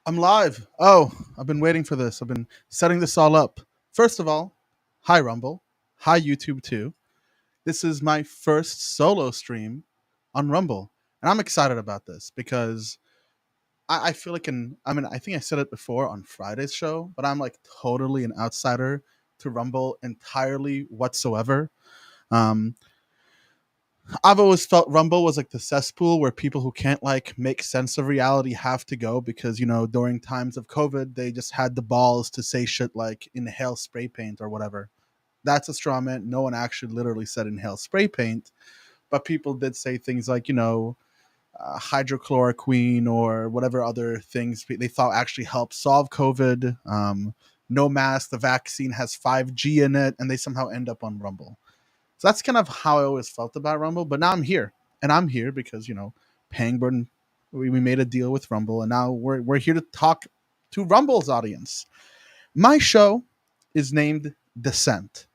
I'm live. Oh, I've been waiting for this. I've been setting this all up. First of all, hi Rumble. Hi YouTube too. This is my first solo stream on Rumble. And I'm excited about this because I feel like I think I said it before on Friday's show, but I'm like totally an outsider to Rumble entirely whatsoever. Um, I've always felt Rumble was like the cesspool where people who can't like make sense of reality have to go because during times of COVID they just had the balls to say shit like inhale spray paint or whatever. That's a straw man. No one actually literally said inhale spray paint, but people did say things like hydrochloroquine or whatever other things they thought actually helped solve COVID. No mask, the vaccine has 5G in it, and they somehow end up on Rumble. So that's kind of how I always felt about Rumble. But now I'm here, and I'm here because Pangburn, we made a deal with Rumble, and now we're here to talk to Rumble's audience. My show is named Descent.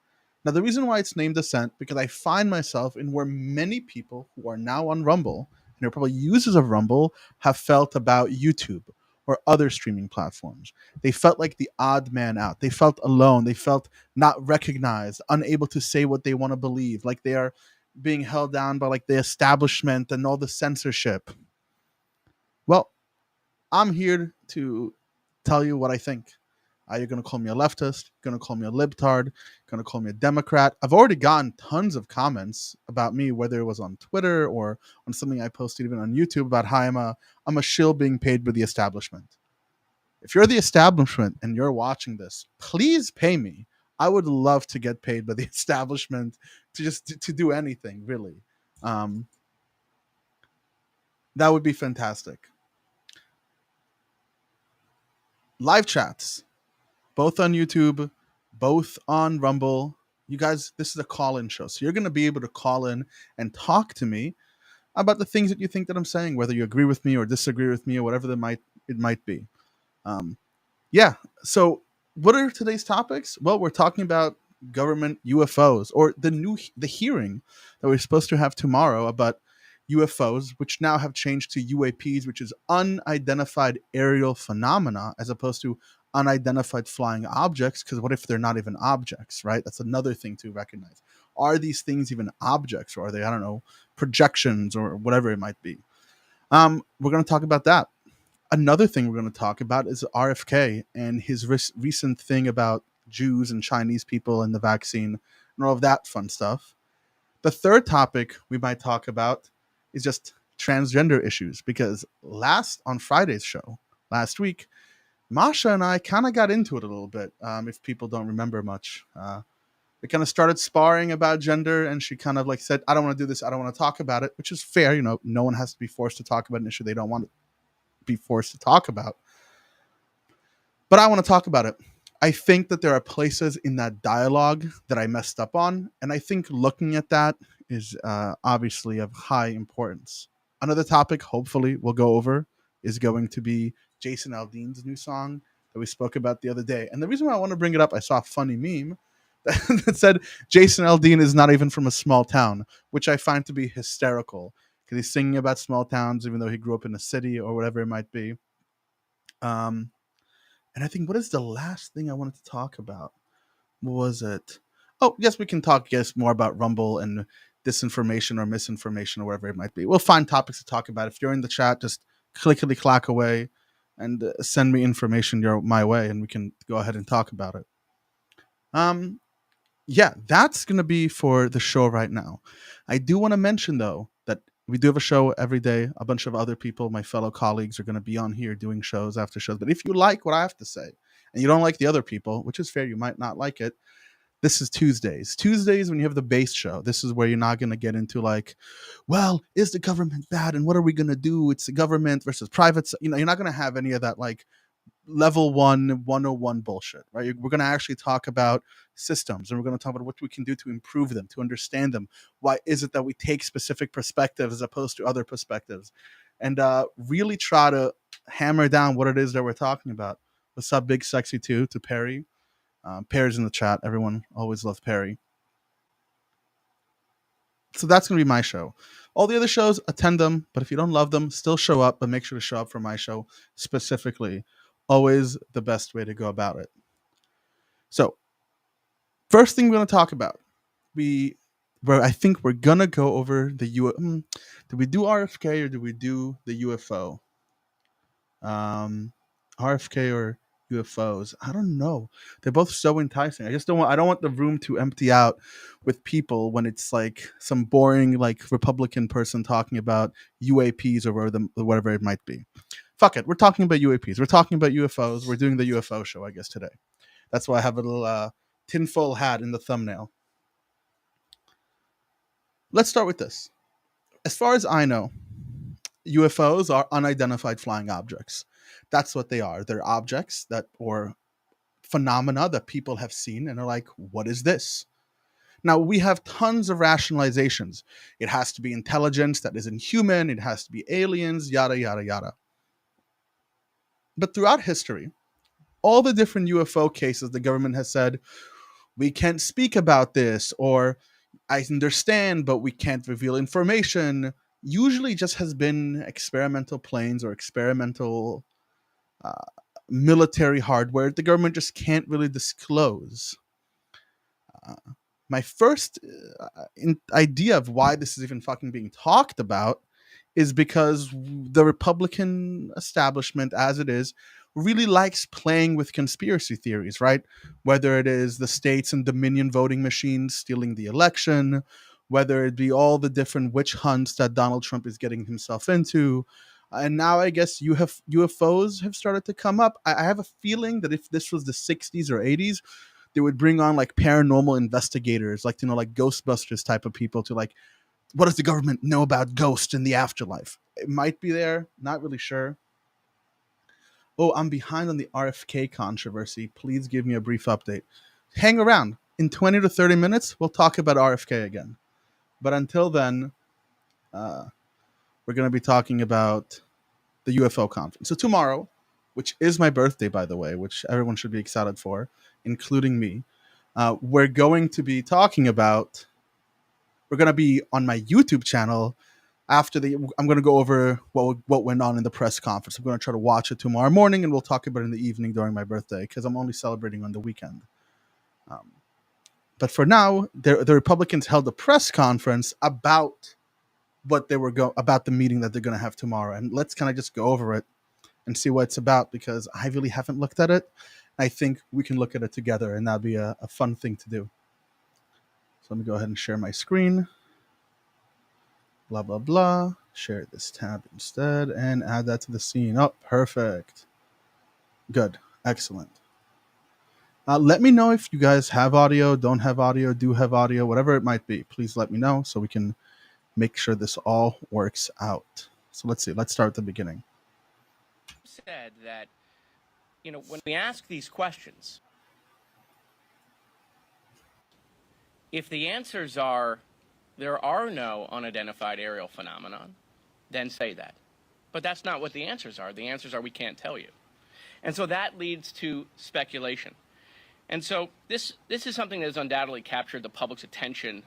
Now the reason why it's named Descent because I find myself in where many people who are now on Rumble and are probably users of Rumble have felt about YouTube or other streaming platforms. They felt like the odd man out. They felt alone. They felt not recognized, unable to say what they want to believe, like they are being held down by like the establishment and all the censorship. Well, I'm here to tell you what I think. You're going to call me a leftist, going to call me a libtard, going to call me a Democrat. I've already gotten tons of comments about me, whether it was on Twitter or on something I posted even on YouTube about how I'm a shill being paid by the establishment. If you're the establishment and you're watching this, please pay me. I would love to get paid by the establishment to do anything, really. Um, that would be fantastic. Live chats, both on YouTube, both on Rumble. You guys, this is a call-in show, so you're going to be able to call in and talk to me about the things that you think that I'm saying, whether you agree with me or disagree with me or whatever it might be. Um, yeah. So, what are today's topics? Well, we're talking about government UFOs or the hearing that we're supposed to have tomorrow about UFOs, which now have changed to UAPs, which is unidentified aerial phenomena, as opposed to unidentified flying objects. Because what if they're not even objects, right? That's another thing to recognize. Are these things even objects, or are they, I don't know, projections or whatever it might be? We're going to talk about that. Another thing we're going to talk about is RFK and his recent thing about Jews and Chinese people and the vaccine and all of that fun stuff. The third topic we might talk about is just transgender issues, because on Friday's show last week, Masha and I kind of got into it a little bit. If people don't remember much, we kind of started sparring about gender, and she kind of like said, "I don't want to do this. I don't want to talk about it," which is fair. No one has to be forced to talk about an issue they don't want to be forced to talk about. But I want to talk about it. I think that there are places in that dialogue that I messed up on, and I think looking at that is obviously of high importance. Another topic, hopefully, we'll go over is going to be Jason Aldean's new song that we spoke about the other day. And the reason why I want to bring it up, I saw a funny meme that said Jason Aldean is not even from a small town, which I find to be hysterical because he's singing about small towns, even though he grew up in a city or whatever it might be. And I think, what is the last thing I wanted to talk about? What was it? Oh, yes, we can talk, more about Rumble and disinformation or misinformation or whatever it might be. We'll find topics to talk about. If you're in the chat, just clickety clack away and send me information my way, and we can go ahead and talk about it. Yeah, that's going to be for the show right now. I do want to mention, though, that we do have a show every day. A bunch of other people, my fellow colleagues, are going to be on here doing shows after shows. But if you like what I have to say and you don't like the other people, which is fair, you might not like it, this is Tuesdays. Tuesdays, when you have the base show, this is where you're not going to get into like, well, is the government bad and what are we going to do? It's the government versus private. You're not going to have any of that like level 101 bullshit, right? We're going to actually talk about systems, and we're going to talk about what we can do to improve them, to understand them. Why is it that we take specific perspectives as opposed to other perspectives, and really try to hammer down what it is that we're talking about. What's up, Big Sexy 2, to Perry? Perry's in the chat. Everyone always loves Perry. So that's going to be my show. All the other shows, attend them, but if you don't love them, still show up, but make sure to show up for my show specifically. Always the best way to go about it. So, first thing we're going to talk about, I think we're gonna go over the did we do RFK or did we do the UFO? Um, RFK or UFOs? I don't know. They're both so enticing. I just don't want. I don't want the room to empty out with people when it's like some boring like Republican person talking about UAPs or whatever it might be. Fuck it. We're talking about UAPs. We're talking about UFOs. We're doing the UFO show, I guess, today. That's why I have a little tinfoil hat in the thumbnail. Let's start with this. As far as I know, UFOs are unidentified flying objects. That's what they are. They're objects that or phenomena that people have seen and are like, what is this? Now, we have tons of rationalizations. It has to be intelligence that isn't human, it has to be aliens, yada, yada, yada. But throughout history, all the different UFO cases, the government has said, we can't speak about this, or I understand, but we can't reveal information, usually just has been experimental planes or experimental uh, military hardware the government just can't really disclose. Uh, my first idea of why this is even fucking being talked about is because the Republican establishment, as it is, really likes playing with conspiracy theories, right? Whether it is the states and Dominion voting machines stealing the election, whether it be all the different witch hunts that Donald Trump is getting himself into. And now I guess UFOs have started to come up. I have a feeling that if this was the 60s or 80s, they would bring on like paranormal investigators, like, like Ghostbusters type of people to like, what does the government know about ghosts in the afterlife? It might be there, not really sure. Oh, I'm behind on the RFK controversy. Please give me a brief update. Hang around. In 20 to 30 minutes, we'll talk about RFK again. But until then, we're going to be talking about the UFO conference. So tomorrow, which is my birthday, by the way, which everyone should be excited for, including me, we're going to be talking about, we're going to be on my YouTube channel I'm going to go over what went on in the press conference. I'm going to try to watch it tomorrow morning, and we'll talk about it in the evening during my birthday because I'm only celebrating on the weekend. But for now, the Republicans held a press conference about what they were about the meeting that they're going to have tomorrow, and let's kind of just go over it and see what it's about because I really haven't looked at it. I think we can look at it together, and that'd be a fun thing to do. So let me go ahead and share my screen. Blah, blah, blah. Share this tab instead and add that to the scene. Oh, perfect. Good. Excellent. Let me know if you guys have audio, don't have audio, do have audio, whatever it might be. Please let me know so we can make sure this all works out. So let's see. Let's start at the beginning. Said that, when we ask these questions, if the answers are there are no unidentified aerial phenomenon, then say that. But that's not what the answers are. The answers are we can't tell you. And so that leads to speculation. And so this is something that has undoubtedly captured the public's attention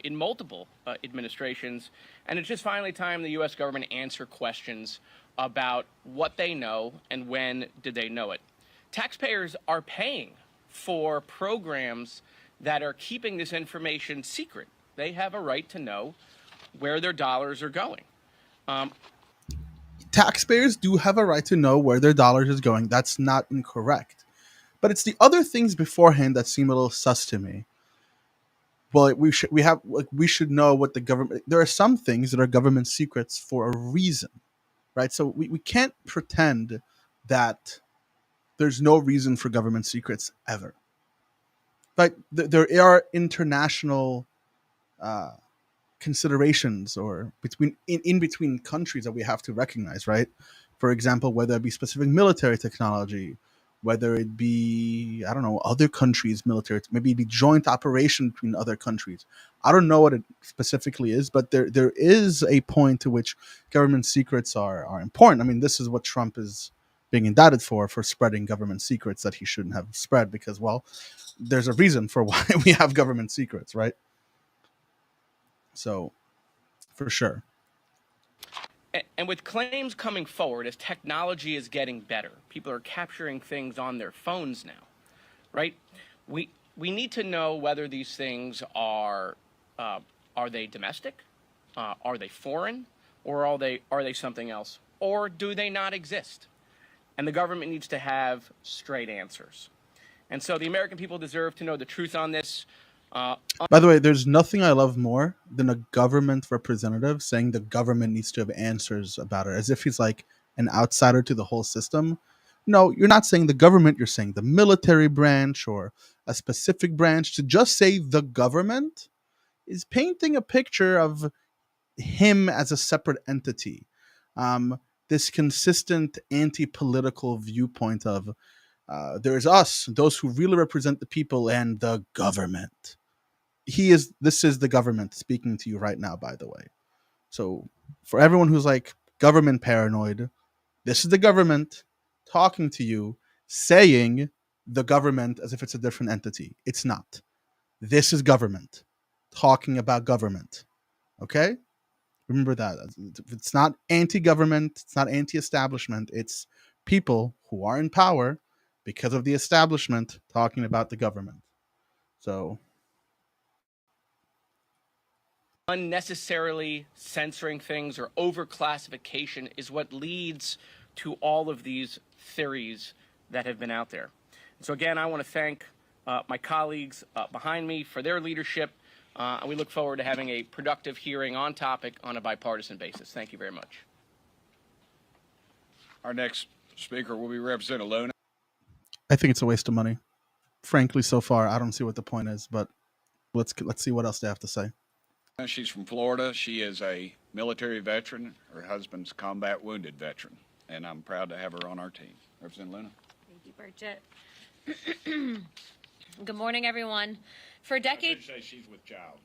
in multiple administrations. And it's just finally time the U.S. government answer questions about what they know and when did they know it. Taxpayers are paying for programs that are keeping this information secret. They have a right to know where their dollars are going. Taxpayers do have a right to know where their dollars is going. That's not incorrect. But it's the other things beforehand that seem a little sus to me. Well, we should know what the government. There are some things that are government secrets for a reason, right? So we can't pretend that there's no reason for government secrets ever. But there are international considerations or in between countries that we have to recognize, right? For example, whether it be specific military technology, whether it be, I don't know, other countries' military, maybe it be joint operation between other countries. I don't know what it specifically is, but there is a point to which government secrets are important. I mean, this is what Trump is being indicted for spreading government secrets that he shouldn't have spread because, well, there's a reason for why we have government secrets, right? So, for sure. And with claims coming forward as technology is getting better, people are capturing things on their phones now, right? We need to know whether these things are they domestic, are they foreign, or are they something else, or do they not exist? And the government needs to have straight answers. And so the American people deserve to know the truth on this. By the way, there's nothing I love more than a government representative saying the government needs to have answers about it, as if he's like an outsider to the whole system. No, you're not saying the government, you're saying the military branch or a specific branch. To just say the government is painting a picture of him as a separate entity. Um, this consistent anti political viewpoint of there's us, those who really represent the people, and the government. This is the government speaking to you right now, by the way. So for everyone who's like government paranoid, this is the government talking to you, saying the government as if it's a different entity. It's not. This is government talking about government. Okay? Remember that. It's not anti-government, it's not anti-establishment, it's people who are in power because of the establishment talking about the government. So unnecessarily censoring things or overclassification is what leads to all of these theories that have been out there. So again, I want to thank my colleagues behind me for their leadership, and we look forward to having a productive hearing on topic on a bipartisan basis. Thank you very much. Our next speaker will be Representative Luna. I think it's a waste of money. Frankly, so far, I don't see what the point is, but let's see what else they have to say. She's from Florida. She is a military veteran. Her husband's a combat wounded veteran, and I'm proud to have her on our team. Representative Luna. Thank you, Burchett. Good morning, everyone. For decades, I should say she's with child.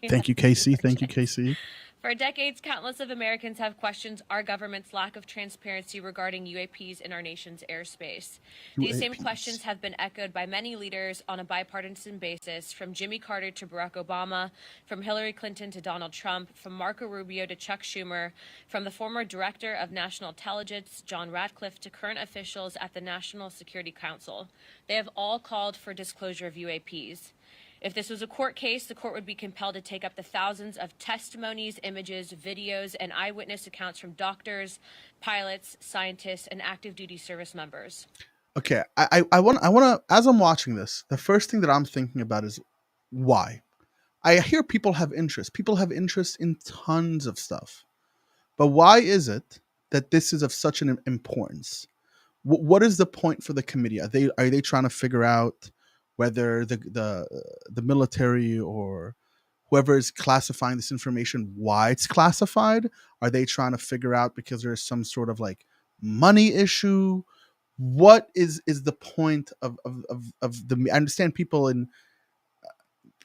Thank you, Casey. Thank you, Casey. For decades, countless of Americans have questioned our government's lack of transparency regarding UAPs in our nation's airspace. These same questions have been echoed by many leaders on a bipartisan basis, from Jimmy Carter to Barack Obama, from Hillary Clinton to Donald Trump, from Marco Rubio to Chuck Schumer, from the former Director of National Intelligence, John Ratcliffe, to current officials at the National Security Council. They have all called for disclosure of UAPs. If this was a court case, the court would be compelled to take up the thousands of testimonies, images, videos, and eyewitness accounts from doctors, pilots, scientists, and active duty service members. Okay, I want to, as I'm watching this, the first thing that I'm thinking about is why. I hear people have interest. People have interest in tons of stuff. But why is it that this is of such an importance? What is the point for the committee? Are they trying to figure out whether the military or whoever is classifying this information, why it's classified? Are they trying to figure out because there's some sort of like money issue? What is the point of the? I understand people in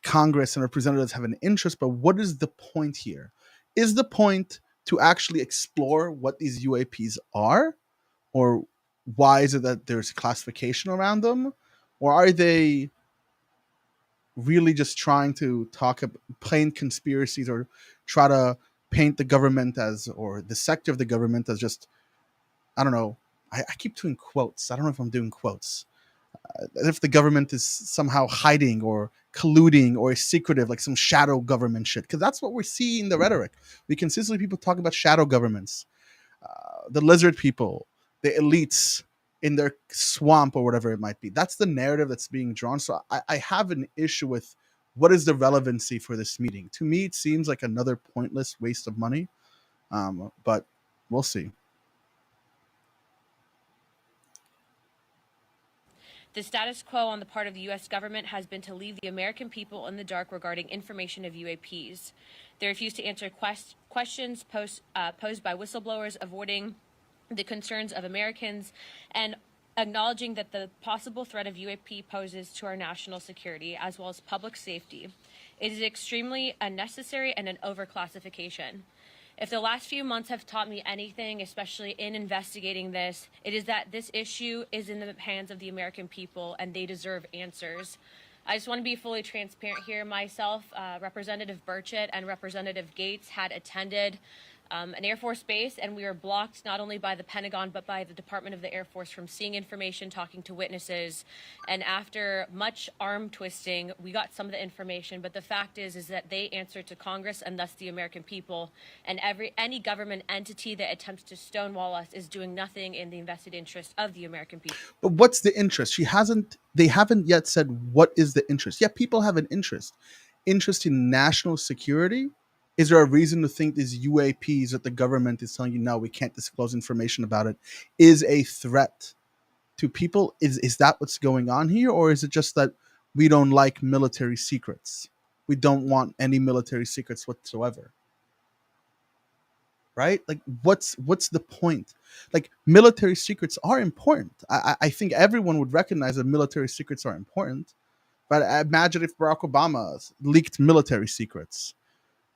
Congress and representatives have an interest, but what is the point here? Is the point to actually explore what these UAPs are, or why is it that there's classification around them? Or are they really just trying to talk about plain conspiracies or try to paint the government as, or the sector of the government as just, I don't know, I keep doing quotes. I don't know if I'm doing quotes. As if the government is somehow hiding or colluding or is secretive, like some shadow government shit. Because that's what we're seeing in the rhetoric. We consistently people talk about shadow governments, the lizard people, the elites in their swamp or whatever it might be. That's the narrative that's being drawn. So I have an issue with what is the relevancy for this meeting. To me, it seems like another pointless waste of money, but we'll see. The status quo on the part of the U.S. government has been to leave the American people in the dark regarding information of UAPs. They refuse to answer questions posed by whistleblowers, avoiding the concerns of Americans, and acknowledging that the possible threat of UAP poses to our national security as well as public safety. It is extremely unnecessary and an overclassification. If the last few months have taught me anything, especially in investigating this, it is that this issue is in the hands of the American people and they deserve answers. I just want to be fully transparent here. Myself, Representative Burchett and Representative Gates had attended an Air Force base, and we were blocked not only by the Pentagon but by the Department of the Air Force from seeing information, talking to witnesses. And after much arm twisting, we got some of the information. But the fact is that they answer to Congress and thus the American people. And any government entity that attempts to stonewall us is doing nothing in the invested interest of the American people. But what's the interest? They haven't yet said what is the interest. Yeah, people have an interest in national security. Is there a reason to think these UAPs that the government is telling you, no, we can't disclose information about it, is a threat to people? Is that what's going on here? Or is it just that we don't like military secrets? We don't want any military secrets whatsoever. Right? Like, what's the point? Like, military secrets are important. I think everyone would recognize that military secrets are important. But imagine if Barack Obama leaked military secrets.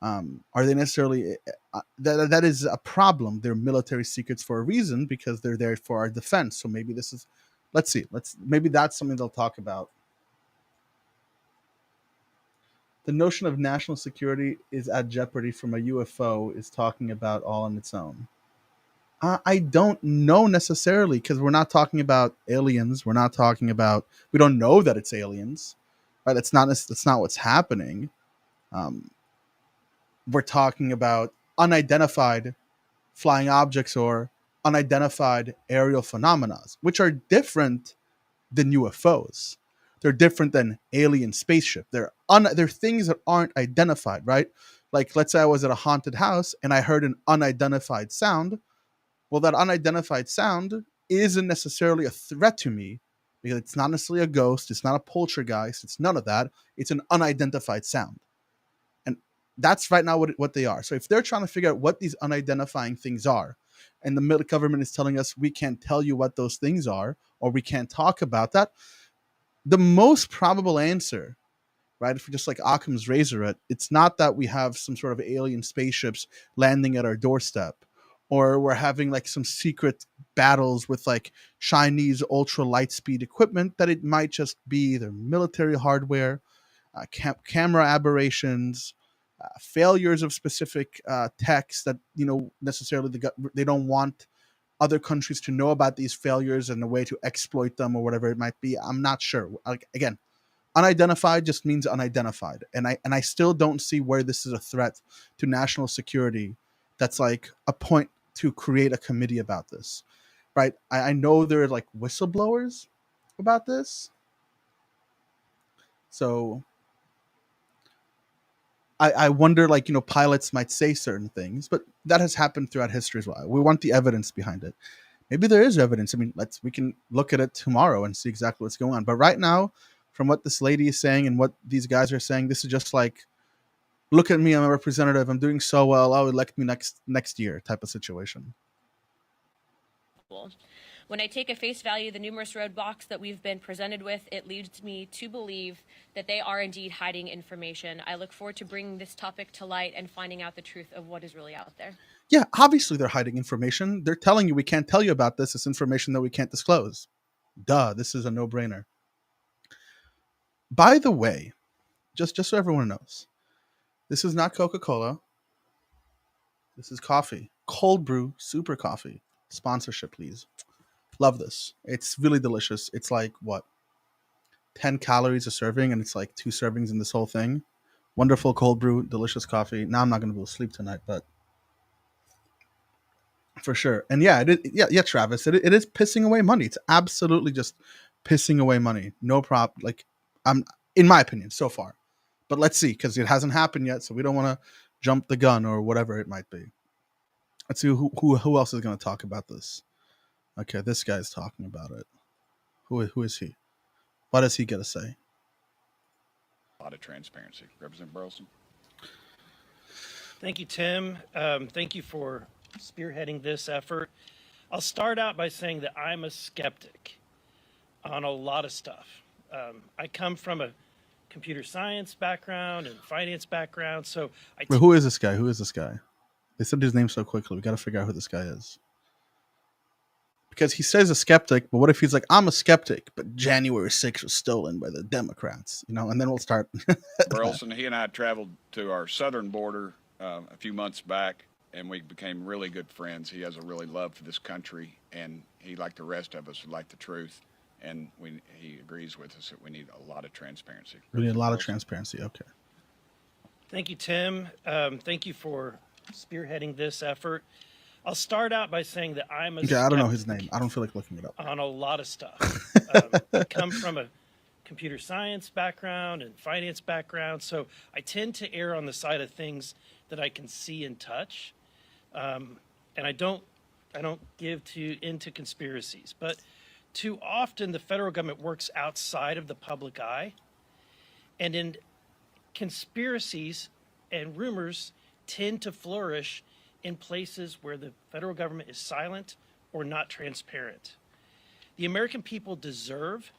Are they necessarily that is a problem? They're military secrets for a reason, because they're there for our defense. So maybe this is, maybe that's something they'll talk about. The notion of national security is at jeopardy from a UFO is talking about all on its own. I don't know necessarily, because we're not talking about aliens. We don't know that it's aliens, right? That's not what's happening. We're talking about unidentified flying objects or unidentified aerial phenomena, which are different than UFOs. They're different than alien spaceship. They're things that aren't identified, right? Like, let's say I was at a haunted house and I heard an unidentified sound. Well, that unidentified sound isn't necessarily a threat to me, because it's not necessarily a ghost. It's not a poltergeist. It's none of that. It's an unidentified sound. And that's right now what they are. So if they're trying to figure out what these unidentifying things are, and the government is telling us we can't tell you what those things are, or we can't talk about that, the most probable answer, right, if we're just like Occam's razor it's not that we have some sort of alien spaceships landing at our doorstep, or we're having like some secret battles with like Chinese ultra light speed equipment, that it might just be either military hardware, camera aberrations, failures of specific techs that, necessarily they don't want other countries to know about these failures and a way to exploit them, or whatever it might be. I'm not sure. Like, again, unidentified just means unidentified, and I still don't see where this is a threat to national security. That's like a point to create a committee about this, right? I know there are like whistleblowers about this, so I wonder, like, pilots might say certain things, but that has happened throughout history as well. We want the evidence behind it. Maybe there is evidence. I mean, we can look at it tomorrow and see exactly what's going on. But right now, from what this lady is saying and what these guys are saying, this is just like, look at me, I'm a representative, I'm doing so well, oh, elect me next year type of situation. When I take at face value the numerous roadblocks that we've been presented with, it leads me to believe that they are indeed hiding information. I look forward to bringing this topic to light and finding out the truth of what is really out there. Yeah, obviously they're hiding information. They're telling you we can't tell you about this. It's information that we can't disclose. Duh, this is a no-brainer. By the way, just so everyone knows, this is not Coca-Cola. This is coffee. Cold brew, super coffee. Sponsorship, please. Love this. It's really delicious. It's like, what, 10 calories a serving, and it's like 2 servings in this whole thing. Wonderful cold brew, delicious coffee. Now I'm not going to be able to sleep tonight, but for sure. And yeah, Travis, it is pissing away money. It's absolutely just pissing away money. No problem. Like, in my opinion, so far. But let's see, because it hasn't happened yet, so we don't want to jump the gun or whatever it might be. Let's see who else is going to talk about this. Okay, this guy's talking about it. Who is he? What does he get to say? A lot of transparency. Representative Burleson. Thank you, Tim. Thank you for spearheading this effort. I'll start out by saying that I'm a skeptic on a lot of stuff. I come from a computer science background and finance background, so Wait, who is this guy? They said his name so quickly. We got to figure out who this guy is. Because he says a skeptic, but what if he's like, I'm a skeptic, but January 6th was stolen by the Democrats, and then we'll start. Burleson, he and I traveled to our southern border a few months back, and we became really good friends. He has a really love for this country, and he, like the rest of us, would like the truth. And he agrees with us that we need a lot of transparency. We need a lot of transparency. Okay. Thank you, Tim. Thank you for spearheading this effort. I'll start out by saying that I'm a Okay, I don't know his name. I don't feel like looking it up. on a lot of stuff. I come from a computer science background and finance background, so I tend to err on the side of things that I can see and touch, and I don't give into conspiracies. But too often, the federal government works outside of the public eye, and in conspiracies and rumors tend to flourish in places where the federal government is silent or not transparent. The American people deserve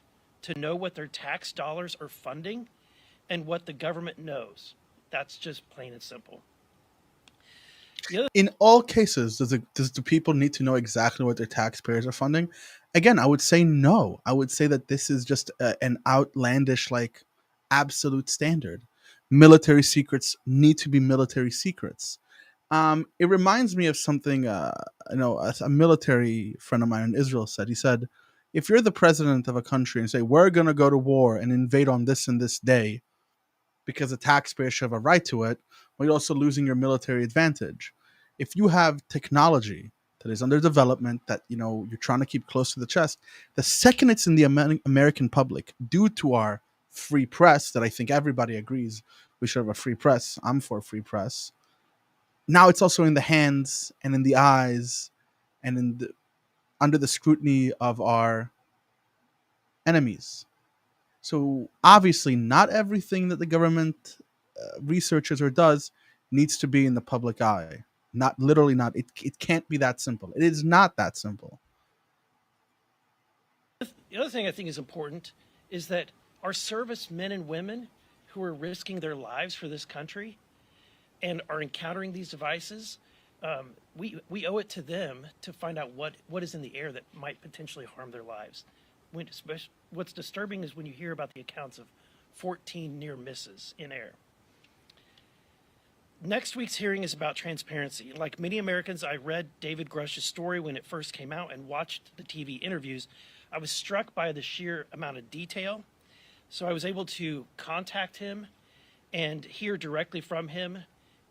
to know what their tax dollars are funding and what the government knows. That's just plain and simple. In all cases, does the people need to know exactly what their taxpayers are funding? Again, I would say no. I would say that this is just an outlandish, like, absolute standard. Military secrets need to be military secrets. It reminds me of something, a military friend of mine in Israel said. He said, if you're the president of a country and say, we're going to go to war and invade on this and this day because the taxpayers should have a right to it, well, you're also losing your military advantage. If you have technology that is under development that, you're trying to keep close to the chest, the second it's in the American public, due to our free press, that I think everybody agrees we should have a free press. I'm for a free press. Now it's also in the hands and in the eyes and under the scrutiny of our enemies. So obviously, not everything that the government researches or does needs to be in the public eye. Not literally, not. It can't be that simple. It is not that simple. The other thing I think is important is that our servicemen and women who are risking their lives for this country and are encountering these devices, we owe it to them to find out what is in the air that might potentially harm their lives. What's disturbing is when you hear about the accounts of 14 near misses in air. Next week's hearing is about transparency. Like many Americans, I read David Grush's story when it first came out and watched the TV interviews. I was struck by the sheer amount of detail. So I was able to contact him and hear directly from him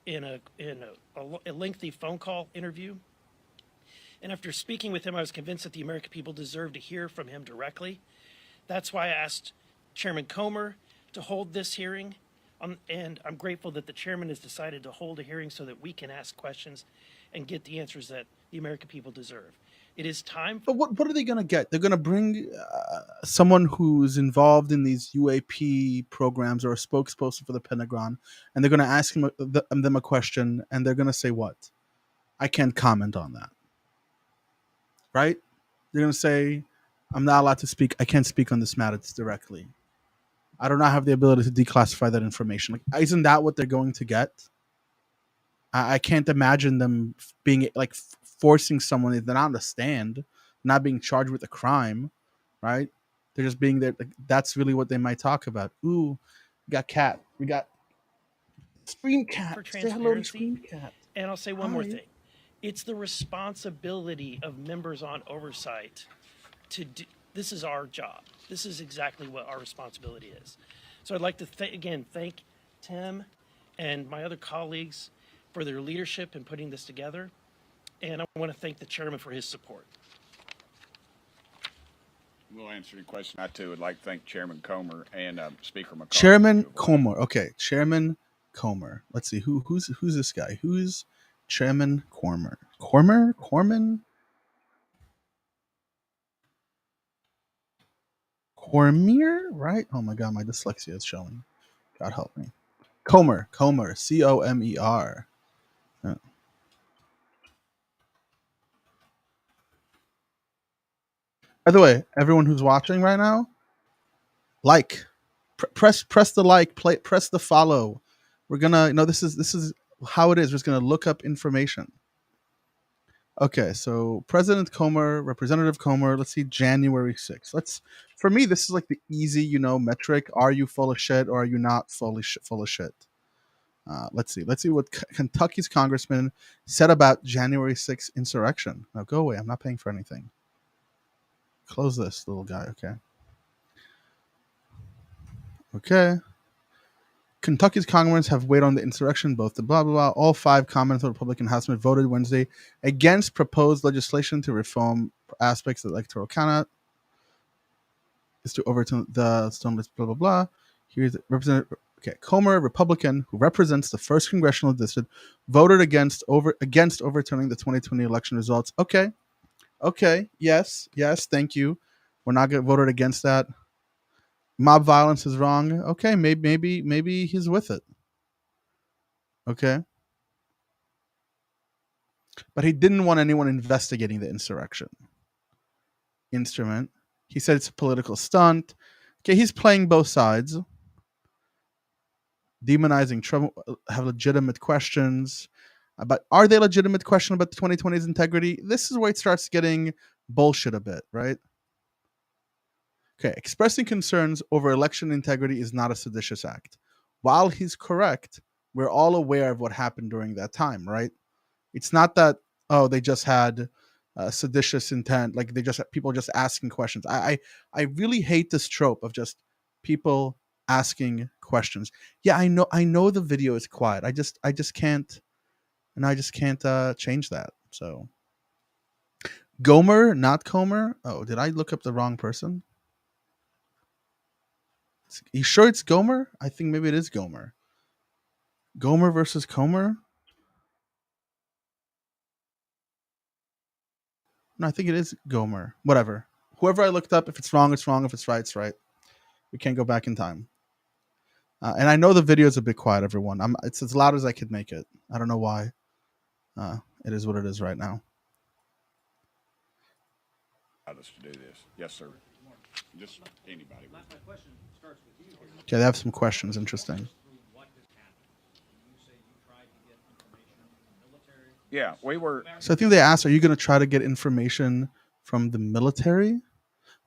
in a lengthy phone call interview. And after speaking with him, I was convinced that the American people deserve to hear from him directly. That's why I asked Chairman Comer to hold this hearing. And I'm grateful that the chairman has decided to hold a hearing so that we can ask questions and get the answers that the American people deserve. It is time. But what are they going to get? They're going to bring someone who's involved in these UAP programs or a spokesperson for the Pentagon, and they're going to ask them a question, and they're going to say what? I can't comment on that. Right? They're going to say, I'm not allowed to speak. I can't speak on this matter directly. I do not have the ability to declassify that information. Like, isn't that what they're going to get? I can't imagine them being like forcing someone, if they're not on the stand, not being charged with a crime, right? They're just being there. Like, that's really what they might talk about. Ooh, we got Cat. We got Stream Cat. For Say hello to transparency. Stream Cat. And I'll say one more thing. It's the responsibility of members on oversight to do. This is our job. This is exactly what our responsibility is. So I'd like to thank Tim and my other colleagues for their leadership in putting this together. And I want to thank the chairman for his support. We'll answer your question. I too would like to thank Chairman Comer and Speaker McCarthy. Chairman Comer. Okay, Chairman Comer. Let's see who's this guy. Who's Chairman Comer? Corman? Cormier, right? Oh my God, my dyslexia is showing. God help me. Comer, Comer. By the way, everyone who's watching right now, press the like, press the follow. We're gonna, this is how it is. We're just gonna look up information. Okay, so President Comer, Representative Comer. Let's see, January 6th. For me, this is like the easy, metric. Are you full of shit or are you not full of shit? Let's see. Let's see what Kentucky's congressman said about January 6th insurrection. Now go away. I'm not paying for anything. Close this, little guy. Okay. Okay. Kentucky's congressmen have weighed on the insurrection, both the blah, blah, blah. All 5 comments of the Republican House voted Wednesday against proposed legislation to reform aspects of the electoral count is to overturn the stoneless blah, blah, blah. Here's Representative Comer, Republican, who represents the 1st Congressional District, voted against overturning the 2020 election results. Okay. Yes, thank you. We're not going to vote against that. Mob violence is wrong. Okay, maybe he's with it. Okay. But he didn't want anyone investigating the insurrection. Instrument. He said it's a political stunt. Okay, he's playing both sides. Demonizing Trump, have legitimate questions. But are they legitimate questions about the 2020's integrity? This is where it starts getting bullshit a bit, right? Okay, expressing concerns over election integrity is not a seditious act. While he's correct, we're all aware of what happened during that time, right? It's not that, oh, they just had seditious intent, like people just asking questions. I really hate this trope of just people asking questions. Yeah, I know the video is quiet. I just can't, and I just can't change that. So Gomer, not Comer. Oh, did I look up the wrong person? You sure it's Gomer? I think maybe it is Gomer. Gomer versus Comer? No, I think it is Gomer. Whatever. Whoever I looked up, if it's wrong, it's wrong. If it's right, it's right. We can't go back in time. And I know the video is a bit quiet, everyone. It's as loud as I could make it. I don't know why. It is what it is right now. Us to do this. Yes, sir. Just anybody. My question starts with you. Okay, they have some questions. Interesting. What has happened? You say you tried to get information from the military. Yeah, we were. So I think they asked, are you going to try to get information from the military?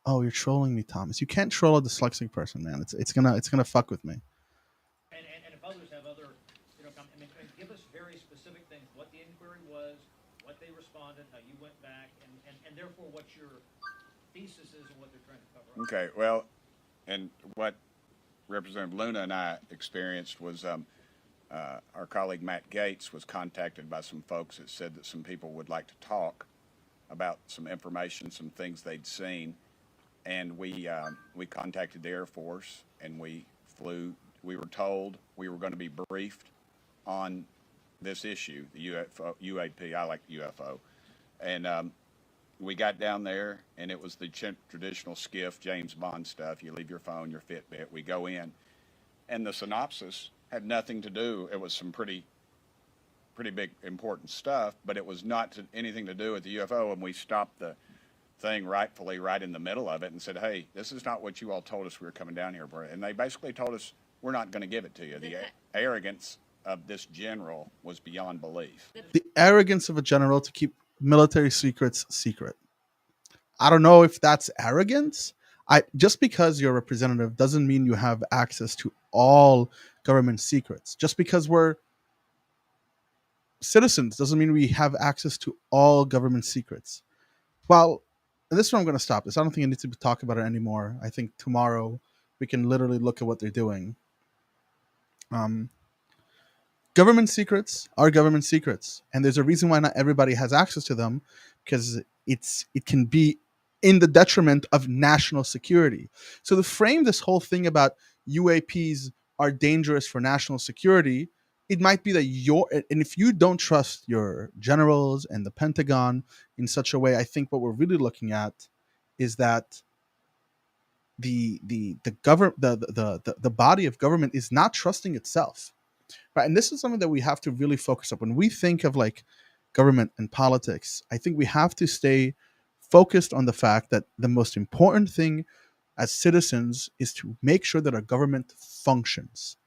Oh, you're trolling me, Thomas. You can't troll a dyslexic person, man. It's gonna fuck with me. And if others have other, give us very specific things. What the inquiry was, what they responded, how you went back, and therefore what your thesis is and what they're trying to cover up. Okay, well, and what Representative Luna and I experienced was our colleague Matt Gaetz was contacted by some folks that said that some people would like to talk about some information, some things they'd seen, and we contacted the Air Force and we flew. We were told we were going to be briefed on this issue, the UFO, UAP. I like UFO, and we got down there, and it was the traditional skiff, James Bond stuff. You leave your phone, your Fitbit. We go in, and the synopsis had nothing to do. It was some pretty big, important stuff, but it was not anything to do with the UFO. And we stopped the thing rightfully right in the middle of it and said, hey, this is not what you all told us we were coming down here for. And they basically told us, we're not going to give it to you. The arrogance of this general was beyond belief. The arrogance of a general to keep military secrets secret. I don't know if that's arrogance. Just because you're a representative doesn't mean you have access to all government secrets. Just because we're citizens doesn't mean we have access to all government secrets. Well, this is where I'm going to stop this. I don't think I need to talk about it anymore. I think tomorrow we can literally look at what they're doing. Government secrets are government secrets, and there's a reason why not everybody has access to them, because it can be in the detriment of national security. So to frame this whole thing about UAPs are dangerous for national security, it might be that and if you don't trust your generals and the Pentagon in such a way, I think what we're really looking at is that the body of government is not trusting itself. Right, and this is something that we have to really focus on. When we think of like government and politics, I think we have to stay focused on the fact that the most important thing as citizens is to make sure that our government functions,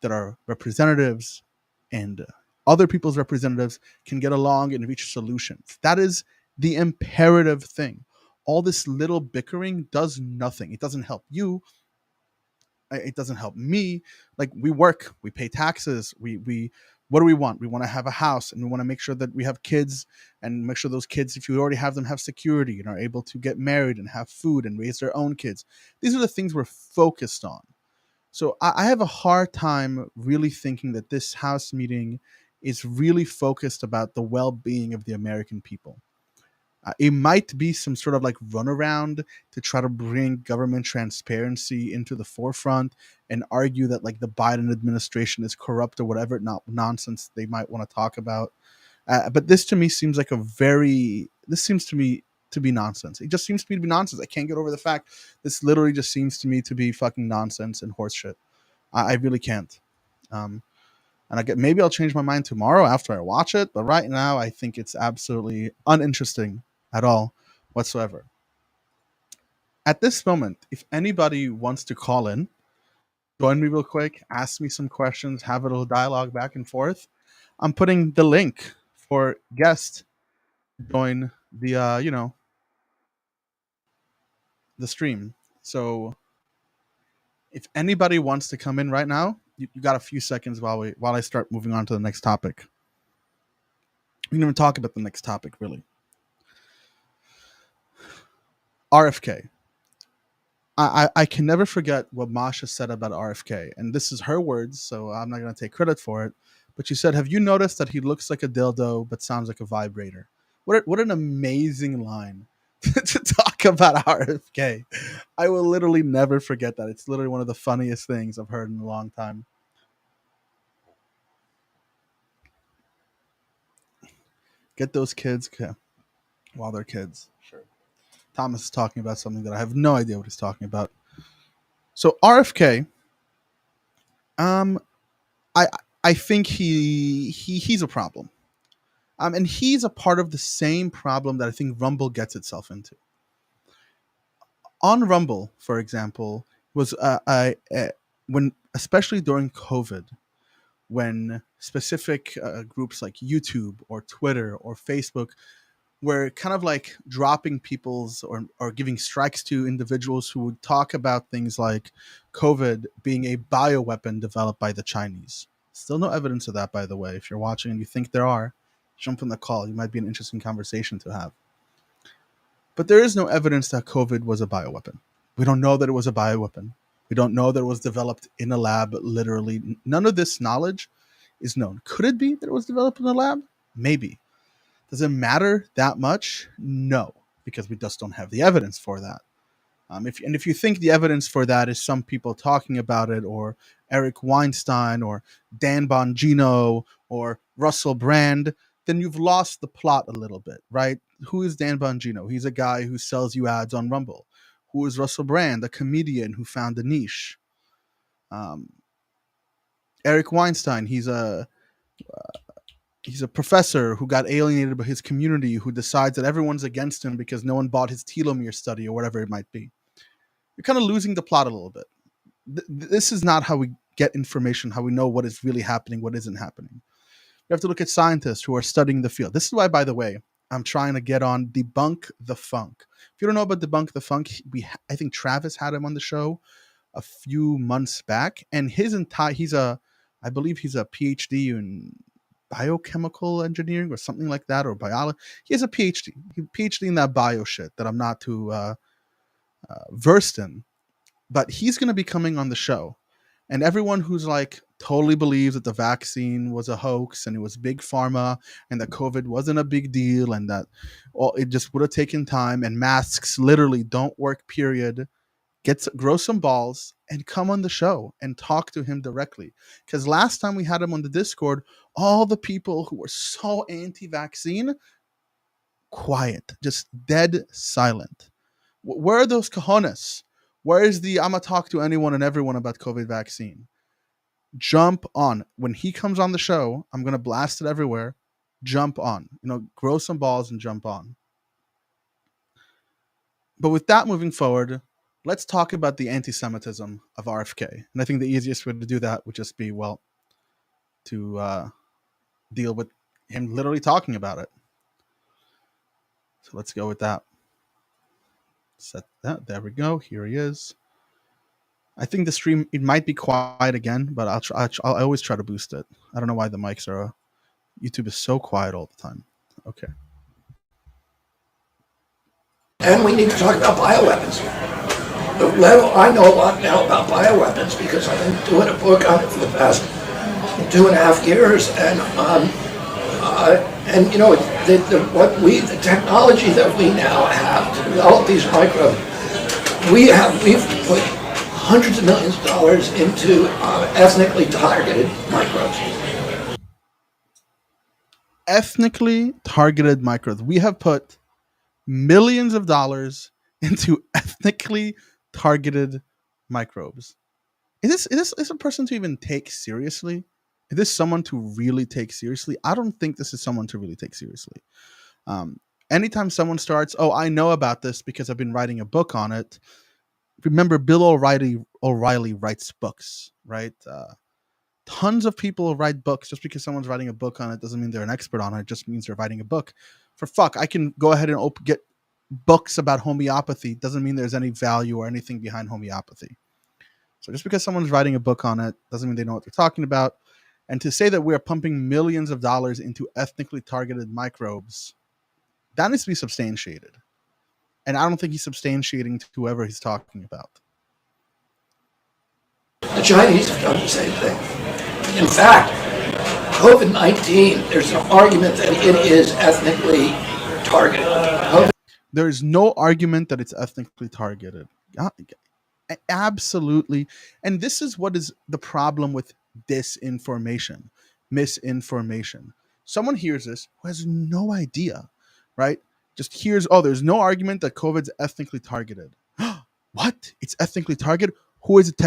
that our representatives and other people's representatives can get along and reach solutions. That is the imperative thing. All this little bickering does nothing. It doesn't help you. It doesn't help me. Like, we work, we pay taxes, we what do we want? We want to have a house, and we want to make sure that we have kids, and make sure those kids, if you already have them, have security and are able to get married and have food and raise their own kids. These are the things we're focused on. So I have a hard time really thinking that this House meeting is really focused about the well-being of the American people. It might be some sort of like runaround to try to bring government transparency into the forefront and argue that like the Biden administration is corrupt or whatever not nonsense they might want to talk about. But this to me seems like this seems to me to be nonsense. It just seems to me to be nonsense. I can't get over the fact this literally just seems to me to be fucking nonsense and horseshit. I really can't. And maybe I'll change my mind tomorrow after I watch it, but right now I think it's absolutely uninteresting at all whatsoever. At this moment, if anybody wants to call in, join me real quick, ask me some questions, have a little dialogue back and forth. I'm putting the link for guest to join the the stream. So if anybody wants to come in right now, you got a few seconds while I start moving on to the next topic. We didn't even talk about the next topic really. RFK. I can never forget what Masha said about RFK, and this is her words, so I'm not going to take credit for it. But she said, "Have you noticed that he looks like a dildo but sounds like a vibrator?" What an amazing line to talk about RFK. I will literally never forget that. It's literally one of the funniest things I've heard in a long time. Get those kids while they're kids. Sure. Thomas is talking about something that I have no idea what he's talking about. So RFK, I think he's a problem. And he's a part of the same problem that I think Rumble gets itself into. On Rumble, for example, was when, especially during COVID, when specific groups like YouTube or Twitter or Facebook were kind of like dropping people's or giving strikes to individuals who would talk about things like COVID being a bioweapon developed by the Chinese. Still no evidence of that, by the way. If you're watching and you think there are, jump on the call. You might be an interesting conversation to have. But there is no evidence that COVID was a bioweapon. We don't know that it was a bioweapon. We don't know that it was developed in a lab, literally. None of this knowledge is known. Could it be that it was developed in a lab? Maybe. Does it matter that much? No, because we just don't have the evidence for that. If you think the evidence for that is some people talking about it, or Eric Weinstein, or Dan Bongino, or Russell Brand, then you've lost the plot a little bit, right? Who is Dan Bongino? He's a guy who sells you ads on Rumble. Who is Russell Brand? A comedian who found a niche. Eric Weinstein, he's a professor who got alienated by his community, who decides that everyone's against him because no one bought his telomere study or whatever it might be. You're kind of losing the plot a little bit. This is not how we get information, how we know what is really happening, what isn't happening. You have to look at scientists who are studying the field. This is why, by the way, I'm trying to get on Debunk the Funk. If you don't know about Debunk the Funk, I think Travis had him on the show a few months back, and I believe he's a PhD in biochemical engineering or something like that, or biology. He has a PhD in that bio shit that I'm not too versed in, but he's going to be coming on the show. And everyone who's like totally believes that the vaccine was a hoax and it was big pharma and that COVID wasn't a big deal and that it just would have taken time and masks literally don't work, period, grow some balls and come on the show and talk to him directly. Because last time we had him on the Discord, all the people who were so anti-vaccine, quiet, just dead silent. Where are those cojones? Where is the I'm gonna talk to anyone and everyone about COVID vaccine? Jump on. When he comes on the show, I'm gonna blast it everywhere. Jump on. Grow some balls and jump on. But with that moving forward, let's talk about the anti-Semitism of RFK. And I think the easiest way to do that would just be, to deal with him literally talking about it. So let's go with that. Set that. There we go. Here he is. I think the stream, it might be quiet again, but I always try to boost it. I don't know why the mics are. YouTube is so quiet all the time. Okay. And we need to talk about bioweapons. I know a lot now about bioweapons because I've been doing a book on it for the past 2.5 years, and you know, the technology that we now have to develop these microbes, we've put hundreds of millions of dollars into ethnically targeted microbes. Ethnically targeted microbes. We have put millions of dollars into ethnically targeted microbes. Is this a person to even take seriously? Is this someone to really take seriously? I don't think this is someone to really take seriously. Anytime someone starts, oh, I know about this because I've been writing a book on it. Remember, Bill O'Reilly writes books, right? Tons of people write books. Just because someone's writing a book on it doesn't mean they're an expert on it. It just means they're writing a book. For fuck, I can go ahead and get books about homeopathy. Doesn't mean there's any value or anything behind homeopathy. So just because someone's writing a book on it doesn't mean they know what they're talking about. And to say that we're pumping millions of dollars into ethnically targeted microbes, that needs to be substantiated. And I don't think he's substantiating to whoever he's talking about. The Chinese have done the same thing. In fact, COVID-19, there's an argument that it is ethnically targeted. There is no argument that it's ethnically targeted. Absolutely. And this is what is the problem with disinformation, misinformation. Someone hears this who has no idea, right? Just hears, oh, there's no argument that COVID's ethnically targeted. What? It's ethnically targeted? Who is it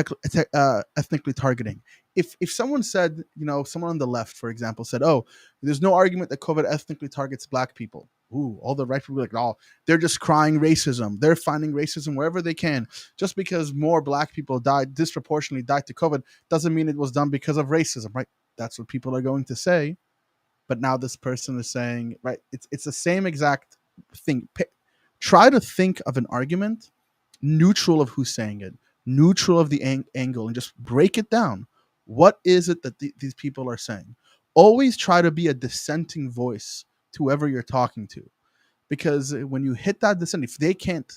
ethnically targeting? If someone said, you know, someone on the left, for example, said, oh, there's no argument that COVID ethnically targets black people. Ooh, all the right people are like, oh, they're just crying racism. They're finding racism wherever they can. Just because more black people disproportionately died to COVID doesn't mean it was done because of racism, right? That's what people are going to say. But now this person is saying, right, it's the same exact thing. Try to think of an argument neutral of who's saying it, neutral of the angle, and just break it down. What is it that these people are saying? Always try to be a dissenting voice to whoever you're talking to. Because when you hit that dissent, if they can't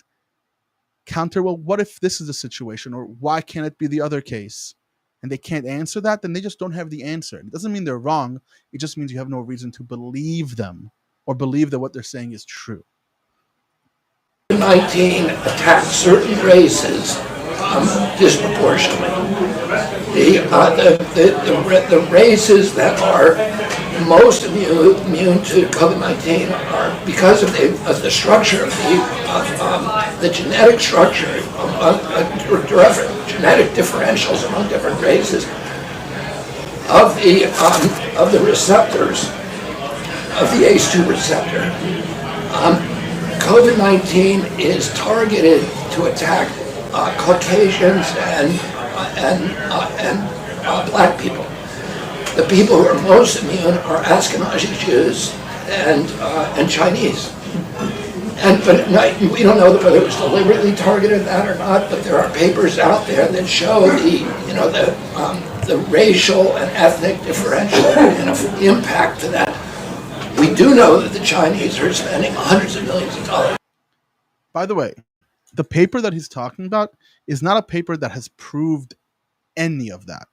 counter, well, what if this is the situation? Or why can't it be the other case? And they can't answer that, then they just don't have the answer. It doesn't mean they're wrong. It just means you have no reason to believe them or believe that what they're saying is true. 19 attacked certain races disproportionately. The races that are most immune to COVID-19 are because of the structure of the genetic structure, genetic differentials among different races of the receptors of the ACE2 receptor. COVID-19 is targeted to attack Caucasians and black people. The people who are most immune are Ashkenazi Jews and Chinese. But we don't know whether it was deliberately targeted that or not. But there are papers out there that show the racial and ethnic differential impact to that. We do know that the Chinese are spending hundreds of millions of dollars. By the way, the paper that he's talking about is not a paper that has proved any of that.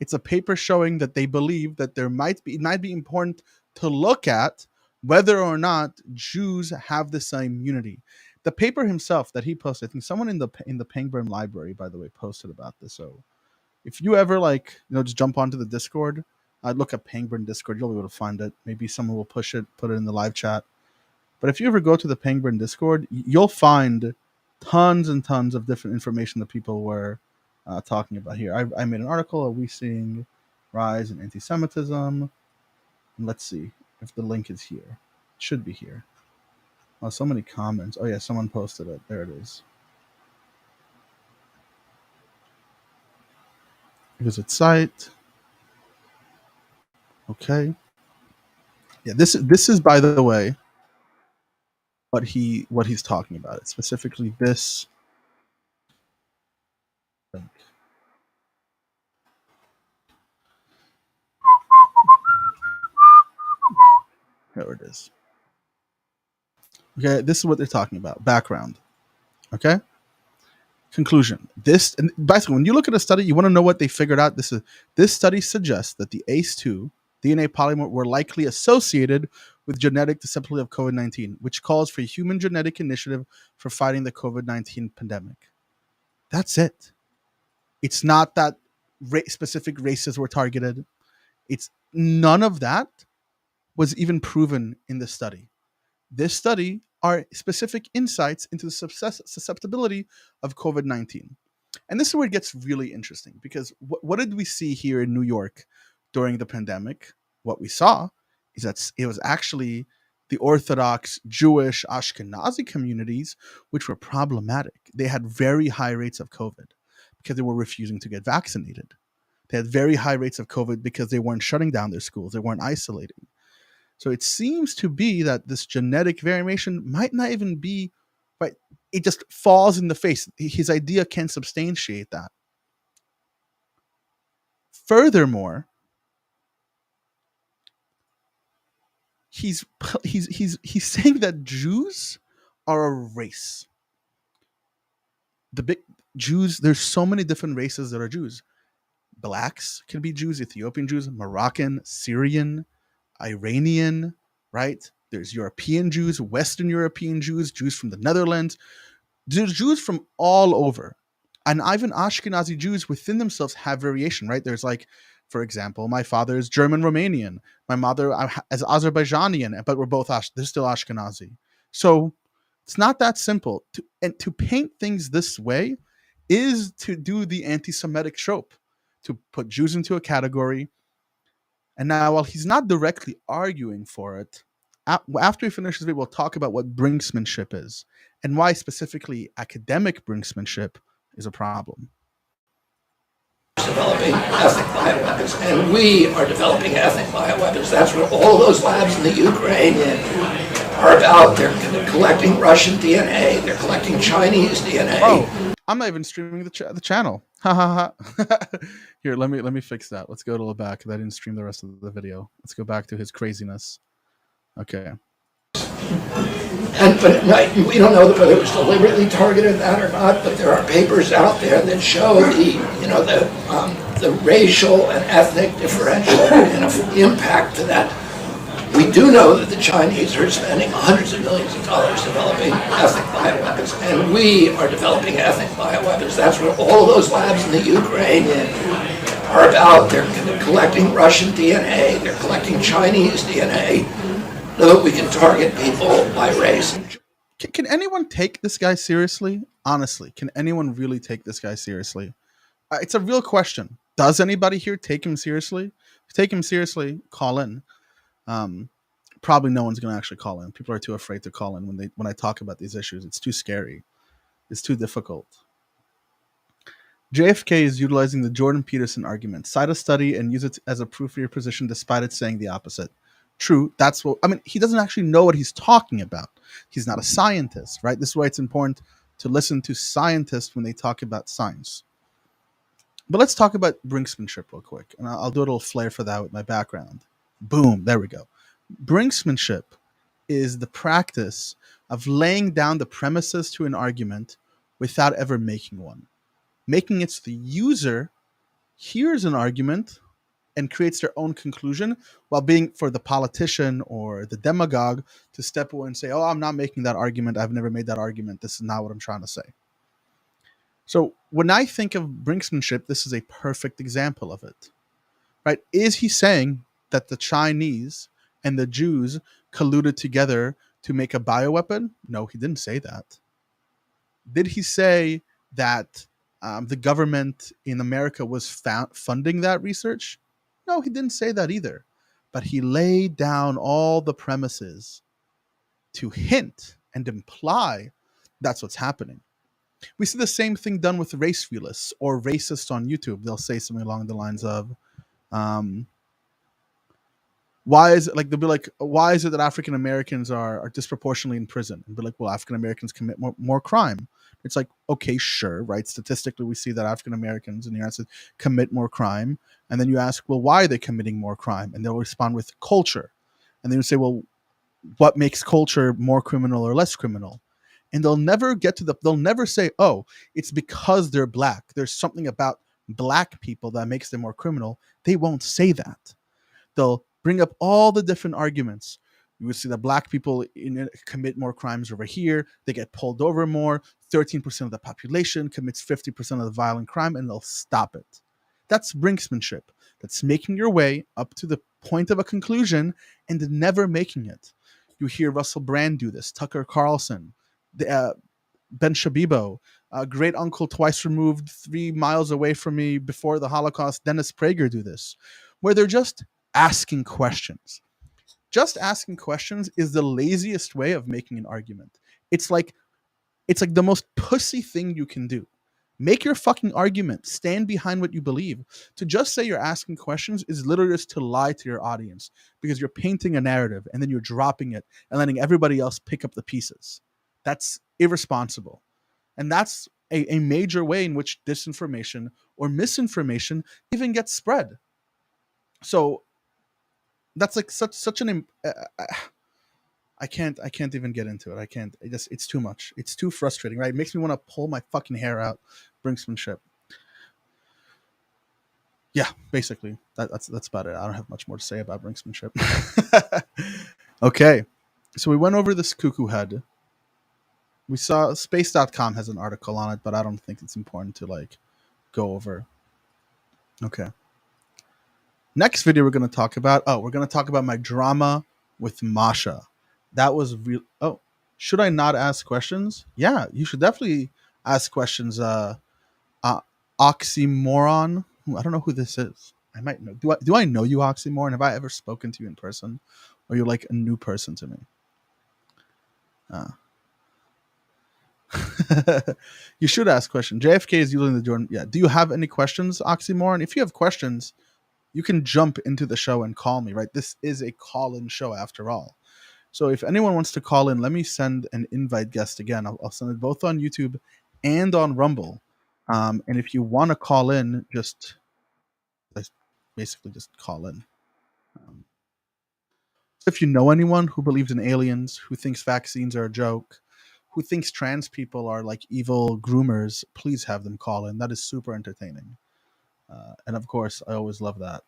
It's a paper showing that they believe that it might be important to look at whether or not Jews have the same immunity. The paper himself that he posted, I think someone in the Pangburn library, by the way, posted about this. So if you ever just jump onto the Discord, I'd look up Pangburn Discord, you'll be able to find it. Maybe someone will put it in the live chat. But if you ever go to the Pangburn Discord, you'll find tons and tons of different information that people were talking about here. I made an article, Are We Seeing Rise in Anti-Semitism? And let's see if the link is here. It should be here. Oh, so many comments. Oh yeah, someone posted it. There it is. Visit site. Okay. Yeah, this is by the way what he's talking about. It's specifically this link. Here it is. Okay, this is what they're talking about. Background. Okay. Conclusion. This, and basically, when you look at a study, you want to know what they figured out. This study suggests that the ACE2 DNA polymer were likely associated with genetic susceptibility of COVID-19, which calls for a human genetic initiative for fighting the COVID-19 pandemic. That's it. It's not that specific races were targeted. It's none of that was even proven in the study. This study are specific insights into the susceptibility of COVID-19. And this is where it gets really interesting, because what did we see here in New York during the pandemic? What we saw is that it was actually the Orthodox, Jewish, Ashkenazi communities which were problematic. They had very high rates of COVID because they were refusing to get vaccinated. They had very high rates of COVID because they weren't shutting down their schools. They weren't isolating. So it seems to be that this genetic variation might not even be, right? It just falls in the face. His idea can substantiate that. Furthermore, he's saying that Jews are a race. The big Jews, there's so many different races that are Jews. Blacks can be Jews, Ethiopian Jews, Moroccan, Syrian, Iranian, right? There's European Jews, Western European Jews, Jews from the Netherlands. There's Jews from all over. And even Ashkenazi Jews within themselves have variation, right? There's like, for example, my father is German Romanian. My mother is Azerbaijanian, but we're both, they're still Ashkenazi. So it's not that simple. And to paint things this way is to do the anti-Semitic trope, to put Jews into a category. And now, while he's not directly arguing for it, after we finish this video, we'll talk about what brinksmanship is and why specifically academic brinksmanship is a problem. Developing ethnic bioweapons, and we are developing ethnic bioweapons. That's what all of those labs in the Ukraine are about. They're collecting Russian DNA. They're collecting Chinese DNA. Oh, I'm not even streaming the channel. Ha ha ha. Here, let me fix that. Let's go to the back. I didn't stream the rest of the video. Let's go back to his craziness. Okay. But we don't know whether it was deliberately targeted that or not. But there are papers out there that show the racial and ethnic differential impact to that. We do know that the Chinese are spending hundreds of millions of dollars developing ethnic bioweapons, and we are developing ethnic bioweapons. That's what all of those labs in the Ukraine are about. They're collecting Russian DNA. They're collecting Chinese DNA so that we can target people by race. Can anyone take this guy seriously? Honestly, can anyone really take this guy seriously? It's a real question. Does anybody here take him seriously? If you take him seriously, call in. Probably no one's going to actually call in. People are too afraid to call in when I talk about these issues. It's too scary. It's too difficult. JFK is utilizing the Jordan Peterson argument. Cite a study and use it as a proof of your position despite it saying the opposite. True. That's what, I mean, he doesn't actually know what he's talking about. He's not a scientist, right? This is why it's important to listen to scientists when they talk about science. But let's talk about brinksmanship real quick. And I'll do a little flair for that with my background. Boom. There we go. Brinksmanship is the practice of laying down the premises to an argument without ever making one. Making it so the user hears an argument and creates their own conclusion, while being for the politician or the demagogue to step away and say, oh, I'm not making that argument. I've never made that argument. This is not what I'm trying to say. So when I think of brinksmanship, this is a perfect example of it, right? Is he saying that the Chinese and the Jews colluded together to make a bioweapon? No, he didn't say that. Did he say that the government in America was funding that research? No, he didn't say that either. But he laid down all the premises to hint and imply that's what's happening. We see the same thing done with race realists or racists on YouTube. They'll say something along the lines of, why is it, like, they'll be like, why is it that African Americans are disproportionately in prison? And be like, well, African Americans commit more crime. It's like, okay, sure, right? Statistically, we see that African Americans in the United States commit more crime. And then you ask, well, why are they committing more crime? And they'll respond with culture. And then you say, well, what makes culture more criminal or less criminal. And they'll never say, oh, it's because they're black. There's something about black people that makes them more criminal. They won't say that. They'll bring up all the different arguments. You would see that black people commit more crimes over here. They get pulled over more. 13% of the population commits 50% of the violent crime, and they'll stop it. That's brinksmanship. That's making your way up to the point of a conclusion and never making it. You hear Russell Brand do this, Tucker Carlson, Ben Shabibo, great uncle twice removed 3 miles away from me before the Holocaust, Dennis Prager, do this, where they're just asking questions. Just asking questions is the laziest way of making an argument. It's like the most pussy thing you can do. Make your fucking argument. Stand behind what you believe. To just say you're asking questions is literally just to lie to your audience, because you're painting a narrative and then you're dropping it and letting everybody else pick up the pieces. That's irresponsible. And that's a major way in which disinformation or misinformation even gets spread. So that's like such an I can't even get into it. It's too much. It's too frustrating, right? It makes me want to pull my fucking hair out. Brinksmanship. Yeah, basically that's about it. I don't have much more to say about brinksmanship. Okay, so we went over this cuckoo head. We saw space.com has an article on it, but I don't think it's important to like go over. Okay. Next video we're going to talk about, my drama with Masha. That was real. Oh, should I not ask questions? Yeah, you should definitely ask questions. Oxymoron. I don't know who this is. I might know. Do I know you, Oxymoron? Have I ever spoken to you in person? Or you're like a new person to me? You should ask questions. JFK is using the Jordan. Yeah. Do you have any questions, Oxymoron? If you have questions, you can jump into the show and call me, right? This is a call-in show after all. So if anyone wants to call in, let me send an invite guest again. I'll send it both on YouTube and on Rumble. And if you want to call in, just basically just call in. If you know anyone who believes in aliens, who thinks vaccines are a joke, who thinks trans people are like evil groomers, please have them call in. That is super entertaining. And of course, I always love that.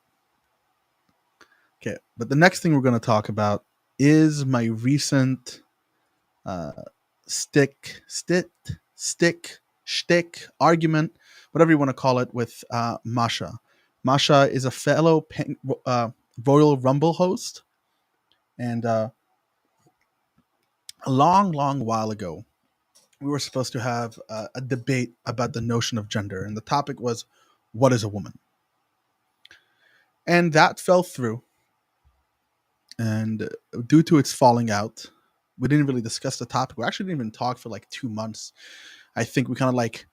Okay, but the next thing we're going to talk about is my recent shtick argument, whatever you want to call it, with Masha. Masha is a fellow Royal Rumble host, and a long while ago, we were supposed to have a debate about the notion of gender, and the topic was, what is a woman? And that fell through. And due to its falling out, we didn't really discuss the topic. We actually didn't even talk for like 2 months. I think we kind of like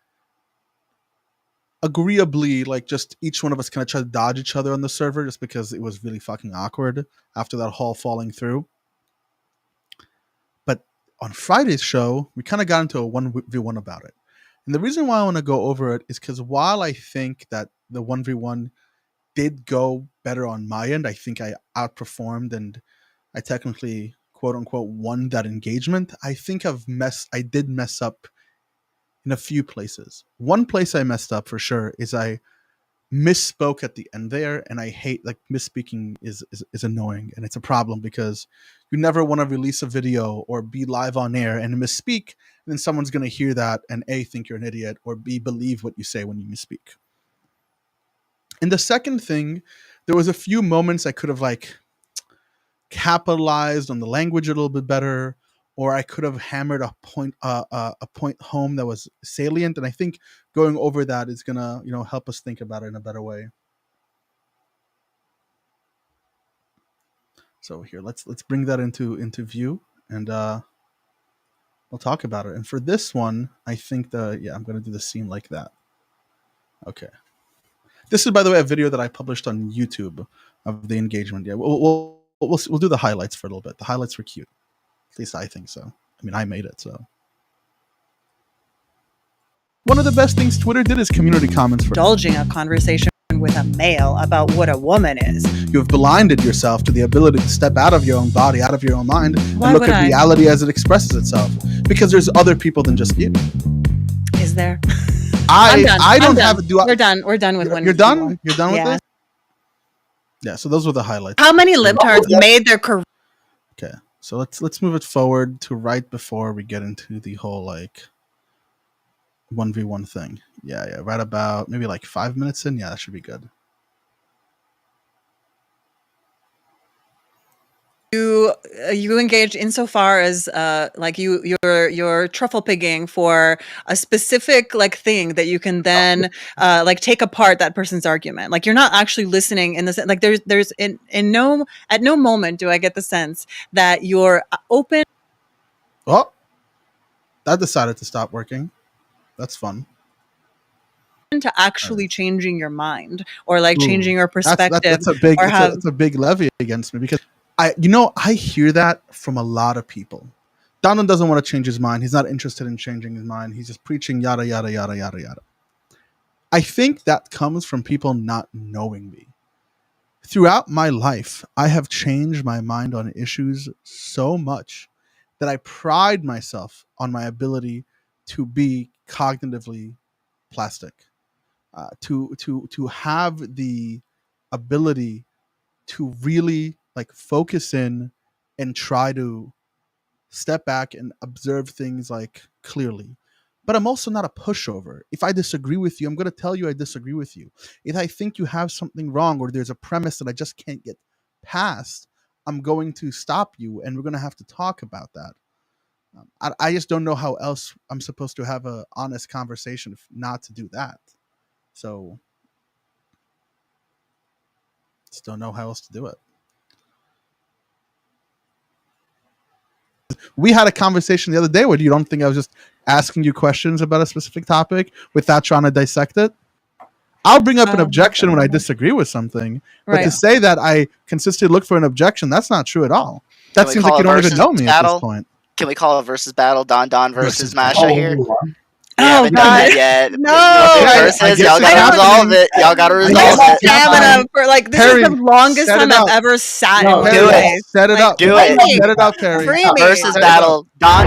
agreeably, like just each one of us kind of tried to dodge each other on the server just because it was really fucking awkward after that whole falling through. But on Friday's show, we kind of got into a 1v1 about it. And the reason why I want to go over it is because while I think that the 1v1 did go better on my end, I think I outperformed and I technically, quote unquote, won that engagement. I think I did mess up in a few places. One place I messed up for sure is I misspoke at the end there, and I hate, like, misspeaking is annoying, and it's a problem because you never want to release a video or be live on air and misspeak, and then someone's going to hear that and A, think you're an idiot, or B, believe what you say when you misspeak. And the second thing, there was a few moments I could have like capitalized on the language a little bit better, or I could have hammered a point home that was salient. And I think going over that is gonna, help us think about it in a better way. So here, let's bring that into view, and we'll talk about it. And for this one, I think I'm gonna do the scene like that. Okay. This is, by the way, a video that I published on YouTube of the engagement. Yeah, we'll do the highlights for a little bit. The highlights were cute. At least I think so. I mean, I made it, so. One of the best things Twitter did is community comments. Indulging a conversation with a male about what a woman is. You've blinded yourself to the ability to step out of your own body, out of your own mind, Why and look would at I? reality as it expresses itself. Because there's other people than just you. Is there? I don't I'm have done. a do. We're done. We're done with You're done. You're done with Yeah. this. Yeah. So those were the highlights. How many libtards made their career? Okay. So let's move it forward to right before we get into the whole like 1v1 thing. Yeah. Right about maybe like 5 minutes in. Yeah, that should be good. You engaged insofar as like you're truffle pigging for a specific like thing that you can then like take apart that person's argument. Like you're not actually listening in the like there's at no moment do I get the sense that you're open. Oh, that decided to stop working. That's fun. To actually changing your mind or like changing your perspective. That's a big levy against me because I hear that from a lot of people. Dandan doesn't want to change his mind. He's not interested in changing his mind. He's just preaching yada yada yada yada yada. I think that comes from people not knowing me. Throughout my life, I have changed my mind on issues so much that I pride myself on my ability to be cognitively plastic, to have the ability to really like focus in and try to step back and observe things like clearly. But I'm also not a pushover. If I disagree with you, I'm going to tell you I disagree with you. If I think you have something wrong or there's a premise that I just can't get past, I'm going to stop you and we're going to have to talk about that. I just don't know how else I'm supposed to have an honest conversation if not to do that. So just don't know how else to do it. We had a conversation the other day where you don't think I was just asking you questions about a specific topic without trying to dissect it. I'll bring up an objection when I disagree with something, but to say that I consistently look for an objection, that's not true at all. That seems like you don't even know me at this point. Can we call a versus battle? Don versus Masha here? We Oh, haven't done that yet. No. Versus, y'all gotta resolve it. Y'all gotta resolve it. Stamina for like this Perry, is the longest set it time I've up. ever sat No, in do one it. place. Set it Like, up. Do it. Set it up, Perry. Free me. Versus Set it battle. Don.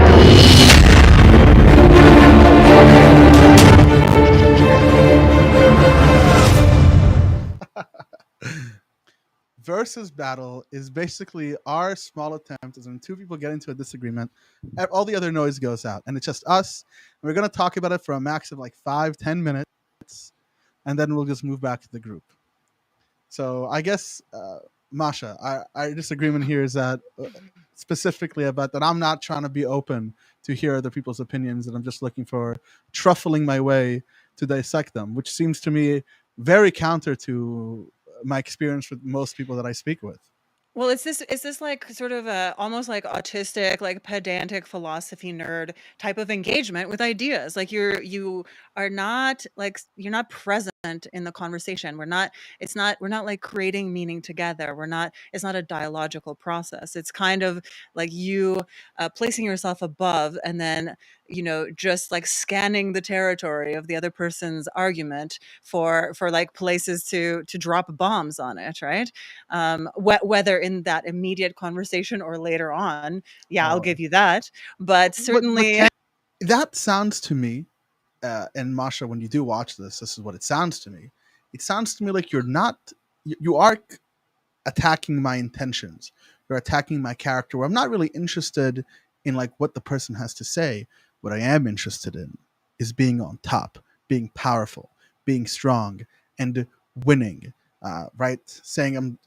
Versus battle is basically our small attempt is when two people get into a disagreement, all the other noise goes out, and it's just us. And we're going to talk about it for a max of like 5-10 minutes, and then we'll just move back to the group. So I guess, Masha, our disagreement here is that specifically about that I'm not trying to be open to hear other people's opinions, and I'm just looking for truffling my way to dissect them, which seems to me very counter to my experience with most people that I speak with. Well, is this like sort of a almost like autistic, like pedantic philosophy nerd type of engagement with ideas? Like you are not like you're not present in the conversation. We're not like creating meaning together. It's not a dialogical process. It's kind of like you placing yourself above and then, just like scanning the territory of the other person's argument for like places to drop bombs on it, right? Whether in that immediate conversation or later on, I'll give you that. But certainly, that sounds to me, and Masha, when you do watch this is what it sounds to me. It sounds to me like you are attacking my intentions. You're attacking my character. Where I'm not really interested in like what the person has to say. What I am interested in is being on top, being powerful, being strong, and winning. Right? Saying and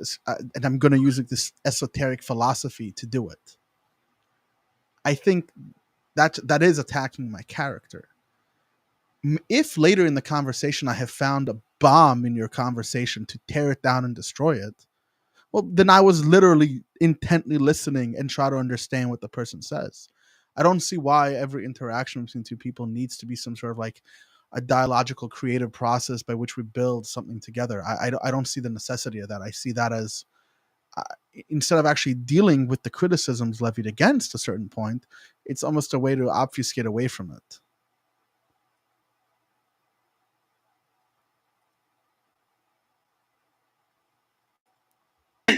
I'm going to use this esoteric philosophy to do it. I think that is attacking my character. If later in the conversation I have found a bomb in your conversation to tear it down and destroy it, well, then I was literally intently listening and try to understand what the person says. I don't see why every interaction between two people needs to be some sort of like a dialogical creative process by which we build something together. I don't see the necessity of that. I see that as instead of actually dealing with the criticisms levied against a certain point, it's almost a way to obfuscate away from it.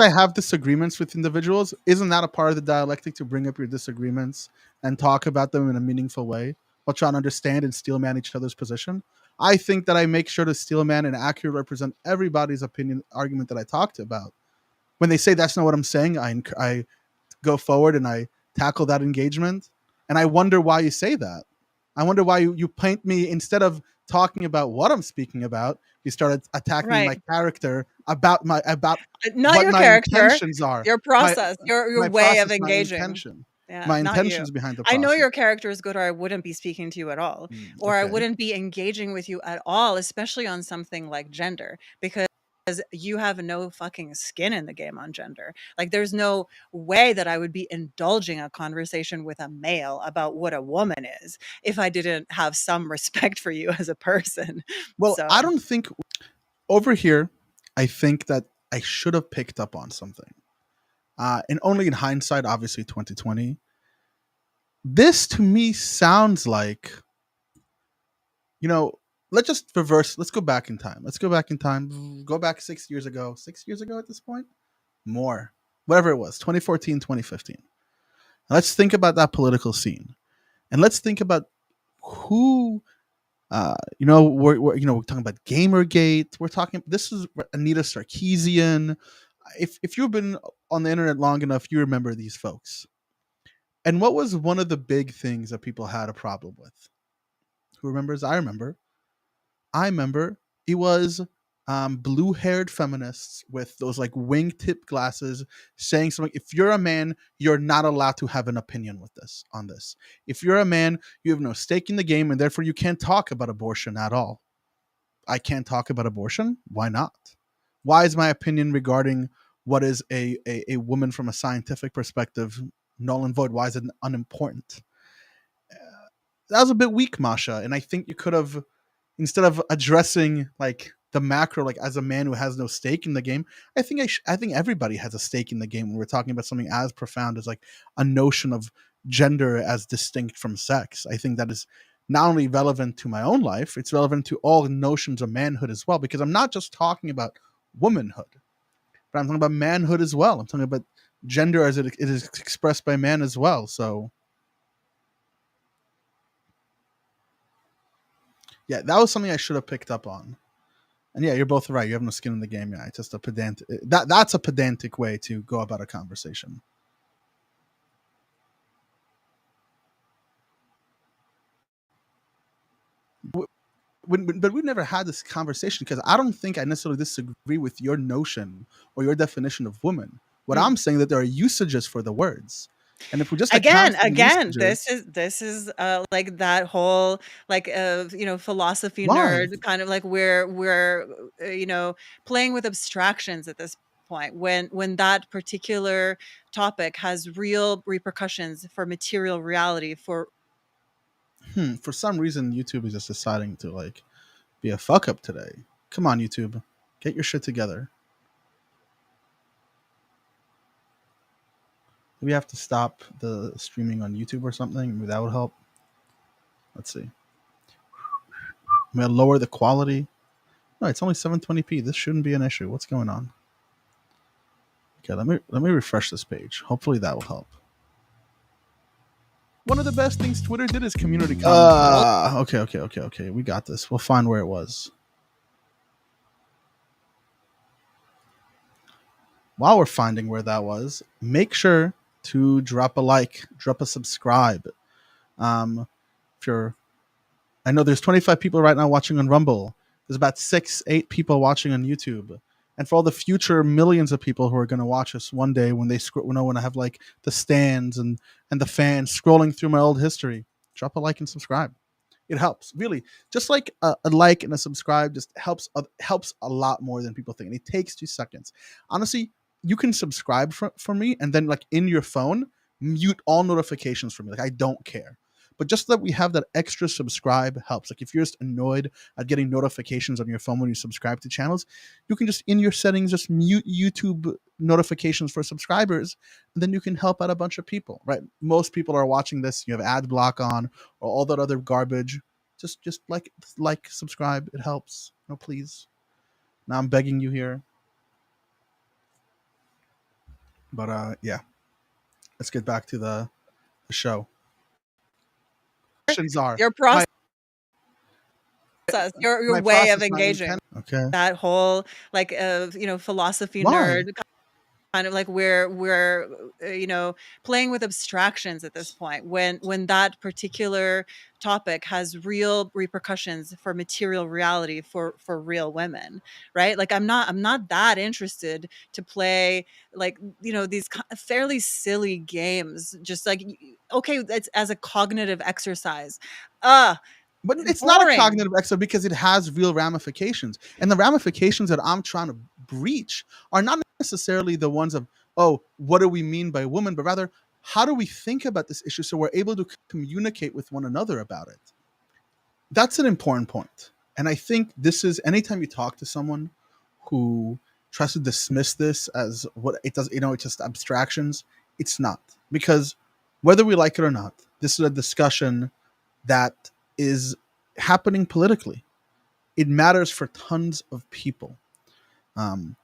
I have disagreements with individuals, isn't that a part of the dialectic to bring up your disagreements and talk about them in a meaningful way while trying to understand and steelman each other's position? I think that I make sure to steelman and accurately represent everybody's opinion argument that I talked about. When they say that's not what I'm saying, I go forward and I tackle that engagement. And I wonder why you say that. I wonder why you paint me, instead of talking about what I'm speaking about, you started attacking my Right. character about Not what your my character, intentions are. your My process, your my way of process, my engaging. intention, Yeah, my not you. intentions behind the I know process. your character is good, or I wouldn't be speaking to you at all, or I Okay. wouldn't be engaging with you at all, especially on something like gender, because you have no fucking skin in the game on gender. Like, there's no way that I would be indulging a conversation with a male about what a woman is if I didn't have some respect for you as a person. Well, So I don't think over here, I think that I should have picked up on something. And only in hindsight, obviously 2020. This to me sounds like, you know, let's just reverse. Let's go back in time. Let's go back in time. Go back 6 years ago. 6 years ago at this point? More. Whatever it was, 2014, 2015. Let's think about that political scene. And let's think about who, we're talking about Gamergate. We're talking, this is Anita Sarkeesian. If you've been on the internet long enough, you remember these folks. And what was one of the big things that people had a problem with? Who remembers? I remember it was blue-haired feminists with those like wingtip glasses saying something. If you're a man, you're not allowed to have an opinion with this on this. If you're a man, you have no stake in the game, and therefore you can't talk about abortion at all. I can't talk about abortion. Why not? Why is my opinion regarding what is a woman from a scientific perspective null and void? Why is it unimportant? That was a bit weak, Masha, and I think you could have, instead of addressing like the macro, like as a man who has no stake in the game, I think everybody has a stake in the game when we're talking about something as profound as like a notion of gender as distinct from sex. I think that is not only relevant to my own life, it's relevant to all notions of manhood as well, because I'm not just talking about womanhood, but I'm talking about manhood as well. I'm talking about gender as it is expressed by man as well. So yeah, that was something I should have picked up on. And yeah, you're both right. You have no skin in the game. Yeah, it's just a pedantic. That's a pedantic way to go about a conversation. But we've never had this conversation because I don't think I necessarily disagree with your notion or your definition of woman. What I'm saying that there are usages for the words, and if we just account for the again, usages, this is like that whole like philosophy why? nerd kind of like we're playing with abstractions at this point when that particular topic has real repercussions for material reality for For some reason, YouTube is just deciding to like be a fuck up today. Come on, YouTube, get your shit together. Do we have to stop the streaming on YouTube or something? Maybe that would help. Let's see. I'm gonna lower the quality. No, it's only 720p. This shouldn't be an issue. What's going on? Okay, let me refresh this page. Hopefully that will help. One of the best things Twitter did is community comments. Okay. We got this. We'll find where it was. While we're finding where that was, make sure to drop a like, drop a subscribe. If you're, I know there's 25 people right now watching on Rumble. There's about 6-8 people watching on YouTube. And for all the future millions of people who are going to watch us one day when they when I have like the stands and the fans scrolling through my old history, drop a like and subscribe. It helps, really. Just like a like and a subscribe just helps a lot more than people think. And it takes 2 seconds. Honestly, you can subscribe for me and then like in your phone, mute all notifications for me. Like I don't care. But just that we have that extra subscribe helps. Like if you're just annoyed at getting notifications on your phone when you subscribe to channels, you can just in your settings just mute YouTube notifications for subscribers, and then you can help out a bunch of people, right? Most people are watching this. You have ad block on or all that other garbage. Just like subscribe. It helps. No, please. Now I'm begging you here. But yeah, let's get back to the show. Questions are Your my process, your my way process, of my engaging. intent. Okay. That whole like philosophy Why? nerd kind of like we're playing with abstractions at this point when that particular topic has real repercussions for material reality for real women, right? Like I'm not that interested to play like these fairly silly games just like okay, it's as a cognitive exercise. uh But it's not a Boring. cognitive exercise because it has real ramifications. And the ramifications that I'm trying to breach are not necessarily the ones of, oh, what do we mean by woman, but rather, how do we think about this issue so we're able to communicate with one another about it? That's an important point. And I think this is anytime you talk to someone who tries to dismiss this as what it does, it's just abstractions, it's not. Because whether we like it or not, this is a discussion that is happening politically. It matters for tons of people. Um,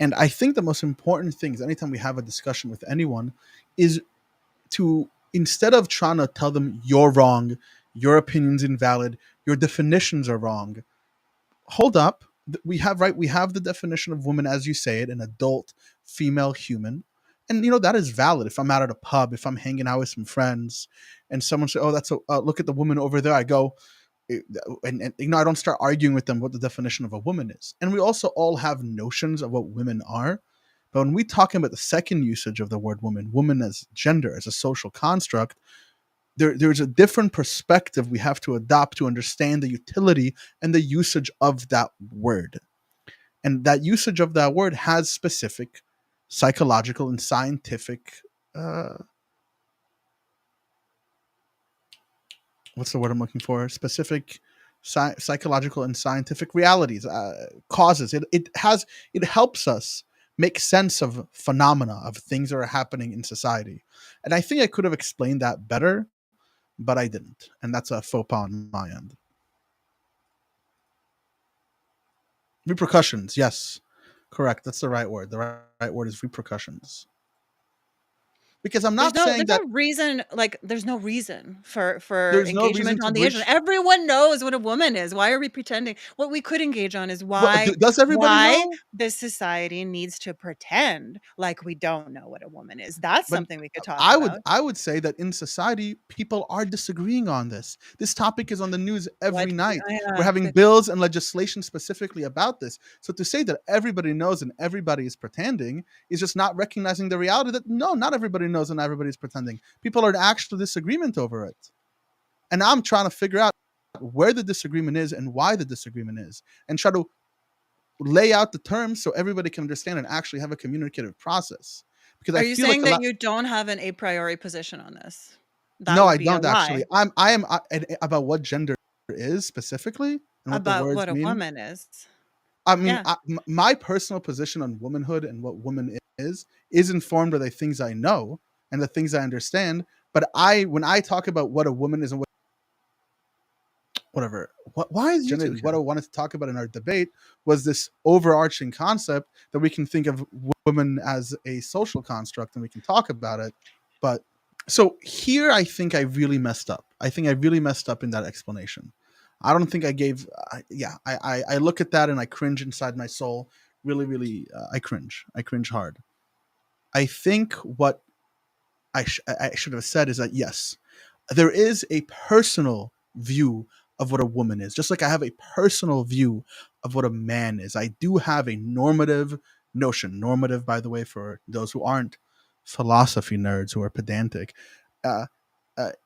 and I think the most important thing is anytime we have a discussion with anyone is to, instead of trying to tell them you're wrong, your opinion's invalid, your definitions are wrong, hold up. We have the definition of woman as you say it, an adult female human. And that is valid. If I'm out at a pub, if I'm hanging out with some friends and someone say, oh, that's a look at the woman over there, I go, and I don't start arguing with them what the definition of a woman is. And we also all have notions of what women are. But when we talk about the second usage of the word woman as gender, as a social construct, there's a different perspective we have to adopt to understand the utility and the usage of that word. And that usage of that word has specific psychological and scientific what's the word I'm looking for? Specific psychological and scientific realities, causes. It helps us make sense of phenomena of things that are happening in society. And I think I could have explained that better, but I didn't. And that's a faux pas on my end. Repercussions, yes. Correct. That's the right word. The right word is repercussions. Because I'm not saying that there's no reason for there's no reason engagement to on the breach. internet. Everyone knows what a woman is. Why are we pretending? What we could engage on is Well, does everybody know? this society needs to pretend like we don't know what a woman is. That's But something we could talk I about. would say that in society, people are disagreeing on this. This topic is on the news every night. We're having bills and legislation specifically about this. So to say that everybody knows and everybody is pretending is just not recognizing the reality that no, not everybody knows and everybody's pretending. People are in actual disagreement over it. And I'm trying to figure out where the disagreement is and why the disagreement is, and try to lay out the terms so everybody can understand and actually have a communicative process. Because Are I you feel saying like that you don't have an a priori position on this? That no, would I be a don't actually. lie I am about what gender is specifically and what the about words what a mean. woman is. I mean, Yeah. my personal position on womanhood and what woman is informed by the things I know and the things I understand. But when I talk about what a woman is and whatever, why is YouTube? What I wanted to talk about in our debate was this overarching concept that we can think of women as a social construct and we can talk about it. But so here, I think I really messed up. I think I really messed up in that explanation. I don't think I gave. I look at that and I cringe inside my soul. Really, really, I cringe. I cringe hard. I think what I should have said is that yes, there is a personal view of what a woman is, just like I have a personal view of what a man is. I do have a normative notion. Normative, by the way, for those who aren't philosophy nerds who are pedantic, uh,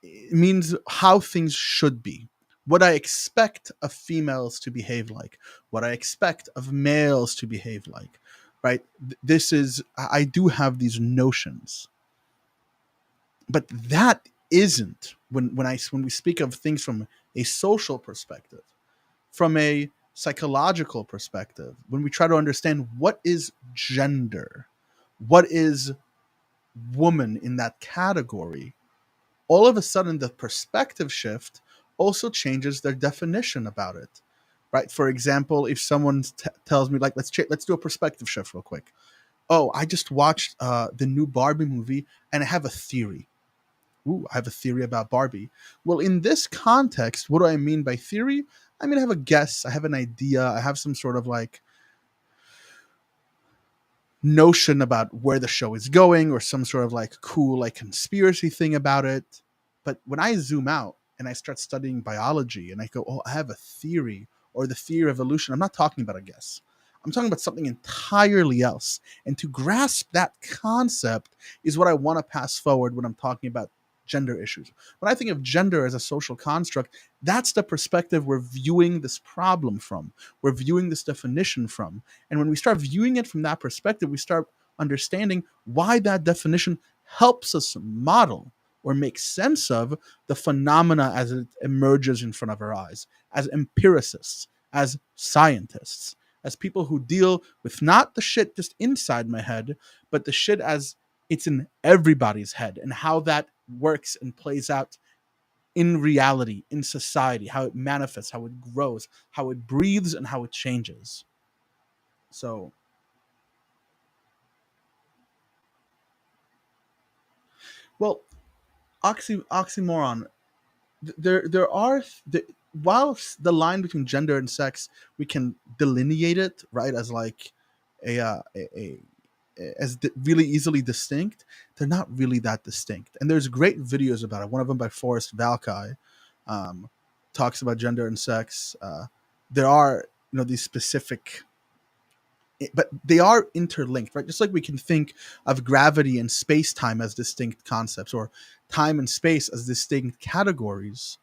it means how things should be. What I expect of females to behave like, what I expect of males to behave like, right? This is, I do have these notions, but that isn't when we speak of things from a social perspective, from a psychological perspective, when we try to understand what is gender, what is woman in that category, all of a sudden the perspective shift also changes their definition about it, right? For example, if someone tells me, like, let's do a perspective shift real quick. oh, I just watched the new Barbie movie and I have a theory. Ooh, I have a theory about Barbie. Well, in this context, what do I mean by theory? I mean, I have a guess, I have an idea, I have some sort of like notion about where the show is going or some sort of like cool like conspiracy thing about it. But when I zoom out and I start studying biology and I go, oh, I have a theory or the theory of evolution, I'm not talking about a guess. I'm talking about something entirely else. And to grasp that concept is what I want to pass forward when I'm talking about gender issues. When I think of gender as a social construct, that's the perspective we're viewing this problem from. We're viewing this definition from. And when we start viewing it from that perspective, we start understanding why that definition helps us model or make sense of the phenomena as it emerges in front of our eyes, as empiricists, as scientists, as people who deal with not the shit just inside my head, but the shit as it's in everybody's head and how that works and plays out in reality, in society, how it manifests, how it grows, how it breathes, and how it changes. So, well, oxymoron. There are whilst the line between gender and sex, we can delineate it right as like a as really easily distinct. They're not really that distinct, and there's great videos about it. One of them by Forrest Valkai talks about gender and sex. There are these specific, but they are interlinked, right? Just like we can think of gravity and space time as distinct concepts, or time and space as distinct categories,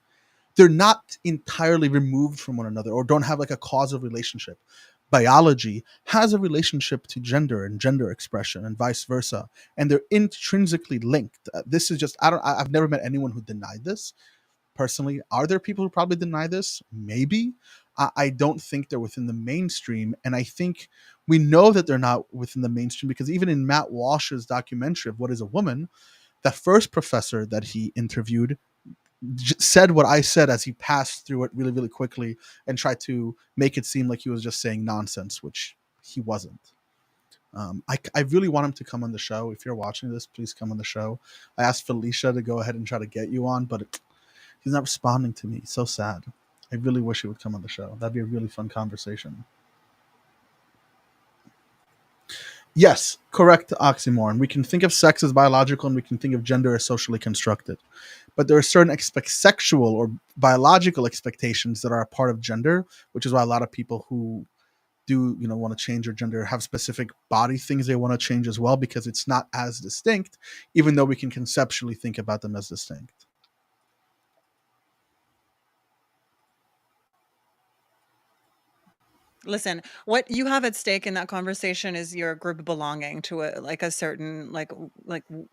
they're not entirely removed from one another or don't have like a causal relationship. Biology has a relationship to gender and gender expression and vice versa, and they're intrinsically linked. This is just I've never met anyone who denied this personally. Are there people who probably deny this? Maybe. I don't think they're within the mainstream, and I think we know that they're not within the mainstream because even in Matt Walsh's documentary of What is a Woman, the first professor that he interviewed said what I said as he passed through it really, really quickly and tried to make it seem like he was just saying nonsense, which he wasn't. I really want him to come on the show. If you're watching this, please come on the show. I asked Felicia to go ahead and try to get you on, but he's not responding to me. So sad. I really wish he would come on the show. That'd be a really fun conversation. Yes, correct, oxymoron. We can think of sex as biological and we can think of gender as socially constructed. But there are certain sexual or biological expectations that are a part of gender, which is why a lot of people who do want to change their gender have specific body things they want to change as well, because it's not as distinct, even though we can conceptually think about them as distinct. Listen, what you have at stake in that conversation is your group belonging to a certain like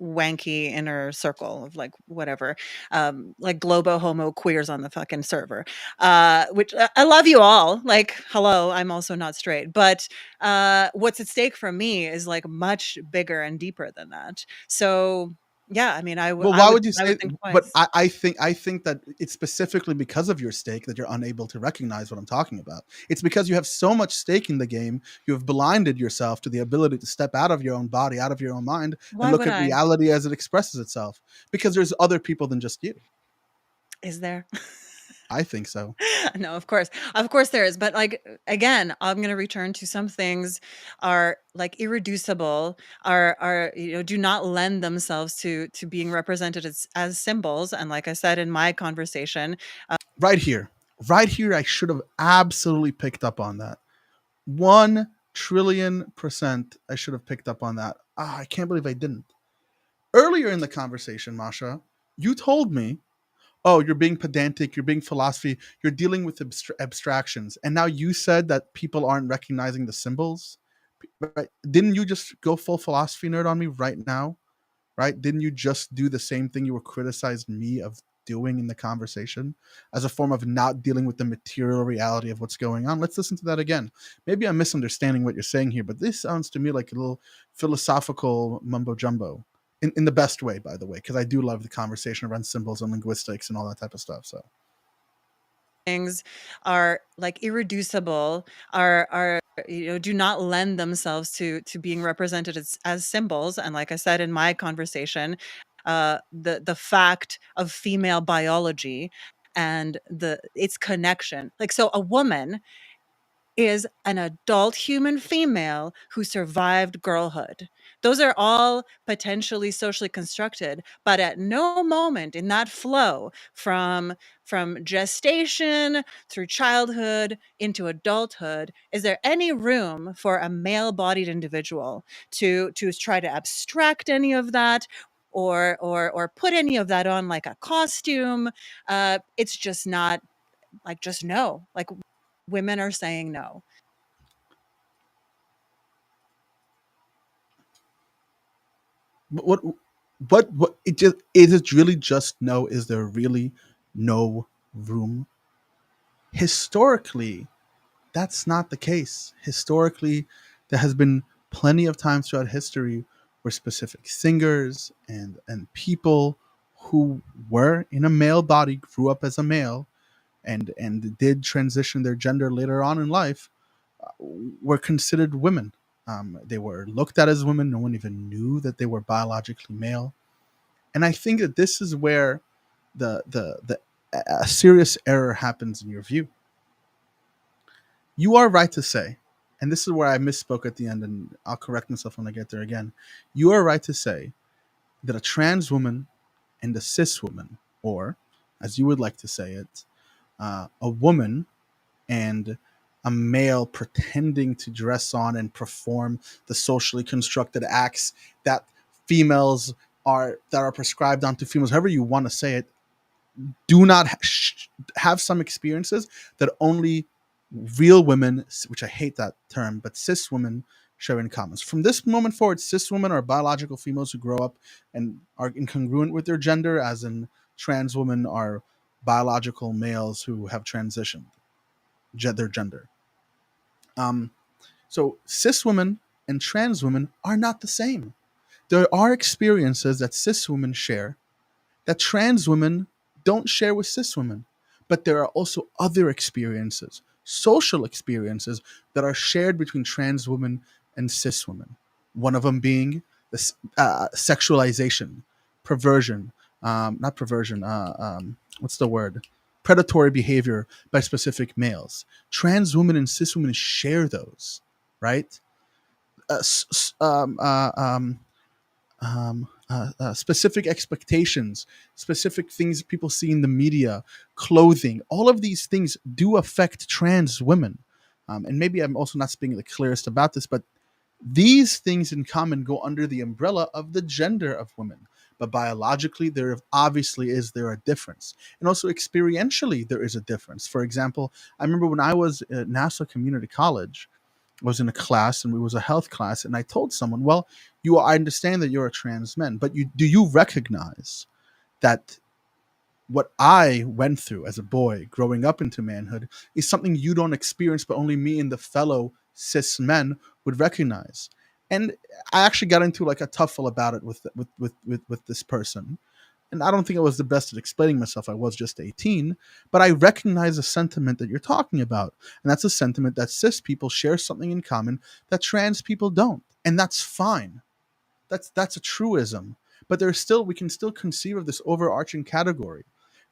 wanky inner circle of like whatever, like globo homo queers on the fucking server, which I love you all. Like, hello, I'm also not straight, but what's at stake for me is like much bigger and deeper than that. So yeah, I mean, Well, why would you I say? would think But twice. I think that it's specifically because of your stake that you're unable to recognize what I'm talking about. It's because you have so much stake in the game, you have blinded yourself to the ability to step out of your own body, out of your own mind, and Why look would at I? reality as it expresses itself. Because there's other people than just you. Is there? I think so. No, of course there is, but like again, I'm going to return to some things are like irreducible, are do not lend themselves to being represented as symbols. And like I said in my conversation, Right here, I should have absolutely picked up on that. 1,000,000,000,000%, I should have picked up on that. I can't believe I didn't. Earlier in the conversation, Masha, you told me, oh, you're being pedantic, you're being philosophy, you're dealing with abstractions. And now you said that people aren't recognizing the symbols. Right? Didn't you just go full philosophy nerd on me right now? Right? Didn't you just do the same thing you were criticizing me of doing in the conversation as a form of not dealing with the material reality of what's going on? Let's listen to that again. Maybe I'm misunderstanding what you're saying here, but this sounds to me like a little philosophical mumbo jumbo. In the best way, by the way, because I do love the conversation around symbols and linguistics and all that type of stuff. So things are like irreducible, are do not lend themselves to being represented as symbols. And like I said in my conversation, the fact of female biology and its connection, like, so a woman is an adult human female who survived girlhood. Those are all potentially socially constructed, but at no moment in that flow from gestation through childhood into adulthood is there any room for a male-bodied individual to try to abstract any of that or put any of that on like a costume. It's just not, like, just no. Like, women are saying no. What it just is it really just no? Is there really no room? Historically, that's not the case. Historically, there has been plenty of times throughout history where specific singers and people who were in a male body, grew up as a male, and did transition their gender later on in life, were considered women. They were looked at as women. No one even knew that they were biologically male. And I think that this is where the a serious error happens in your view. You are right to say, and this is where I misspoke at the end, and I'll correct myself when I get there again. You are right to say that a trans woman and a cis woman, or as you would like to say it, a woman and a male pretending to dress on and perform the socially constructed acts that females are prescribed onto females, however you want to say it, do not have some experiences that only real women, which I hate that term, but cis women share in common. So from this moment forward, cis women are biological females who grow up and are incongruent with their gender, as in trans women are biological males who have transitioned their gender. So cis women and trans women are not the same. There are experiences that cis women share that trans women don't share with cis women. But there are also other experiences, social experiences, that are shared between trans women and cis women. One of them being the sexualization, perversion, not perversion, what's the word? Predatory behavior by specific males. Trans women and cis women share those, right? Uh, s- s- um, uh, um, specific expectations, specific things people see in the media, clothing, all of these things do affect trans women. And maybe I'm also not speaking the clearest about this, but these things in common go under the umbrella of the gender of women. But biologically, there a difference. And also experientially, there is a difference. For example, I remember when I was at Nassau Community College, was in a class and it was a health class, and I told someone, well, I understand that you're a trans man, but do you recognize that what I went through as a boy growing up into manhood is something you don't experience, but only me and the fellow cis men would recognize? And I actually got into like a tuffle about it with this person, and I don't think I was the best at explaining myself. I was just 18, but I recognize the sentiment that you're talking about. And that's a sentiment that cis people share something in common that trans people don't. And that's fine. That's a truism. But we can still conceive of this overarching category.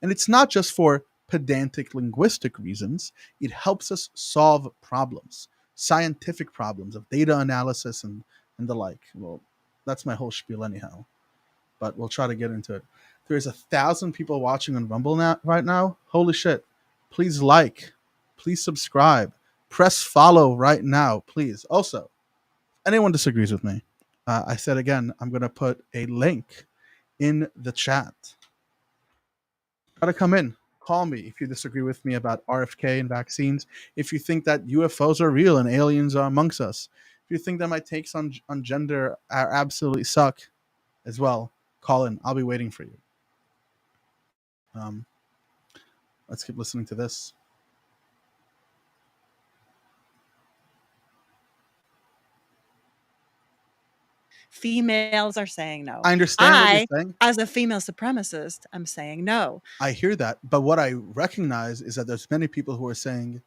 And it's not just for pedantic linguistic reasons. It helps us solve problems, scientific problems of data analysis and the like. Well, that's my whole spiel anyhow, but we'll try to get into it. There's 1,000 people watching on Rumble right now. Holy shit. Please like, please subscribe, press follow right now, please. Also, anyone disagrees with me, I said again, I'm going to put a link in the chat. Gotta come in. Call me if you disagree with me about RFK and vaccines. If you think that UFOs are real and aliens are amongst us. If you think that my takes on gender are absolutely suck as well, call in. I'll be waiting for you. Um, let's keep listening to this. Females are saying no. I understand what you're saying. As a female supremacist, I'm saying no. I hear that, but what I recognize is that there's many people who are saying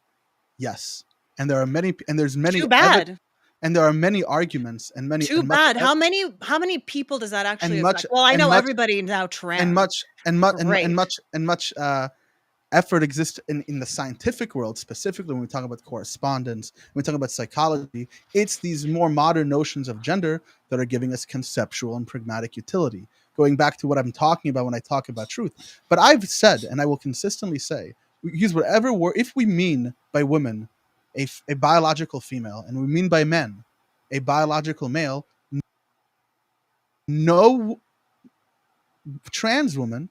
yes, and there are many, and there's many. Too bad. And there are many arguments and many. Too and much, bad. How many people does that actually affect? much, Well, I know much, everybody now trans. and much and much Great. and much effort exists in the scientific world, specifically when we talk about correspondence, when we talk about psychology. It's these more modern notions of gender that are giving us conceptual and pragmatic utility, going back to what I'm talking about when I talk about truth. But I've said, and I will consistently say, we use whatever word, if we mean by women a biological female, and we mean by men a biological male, no trans woman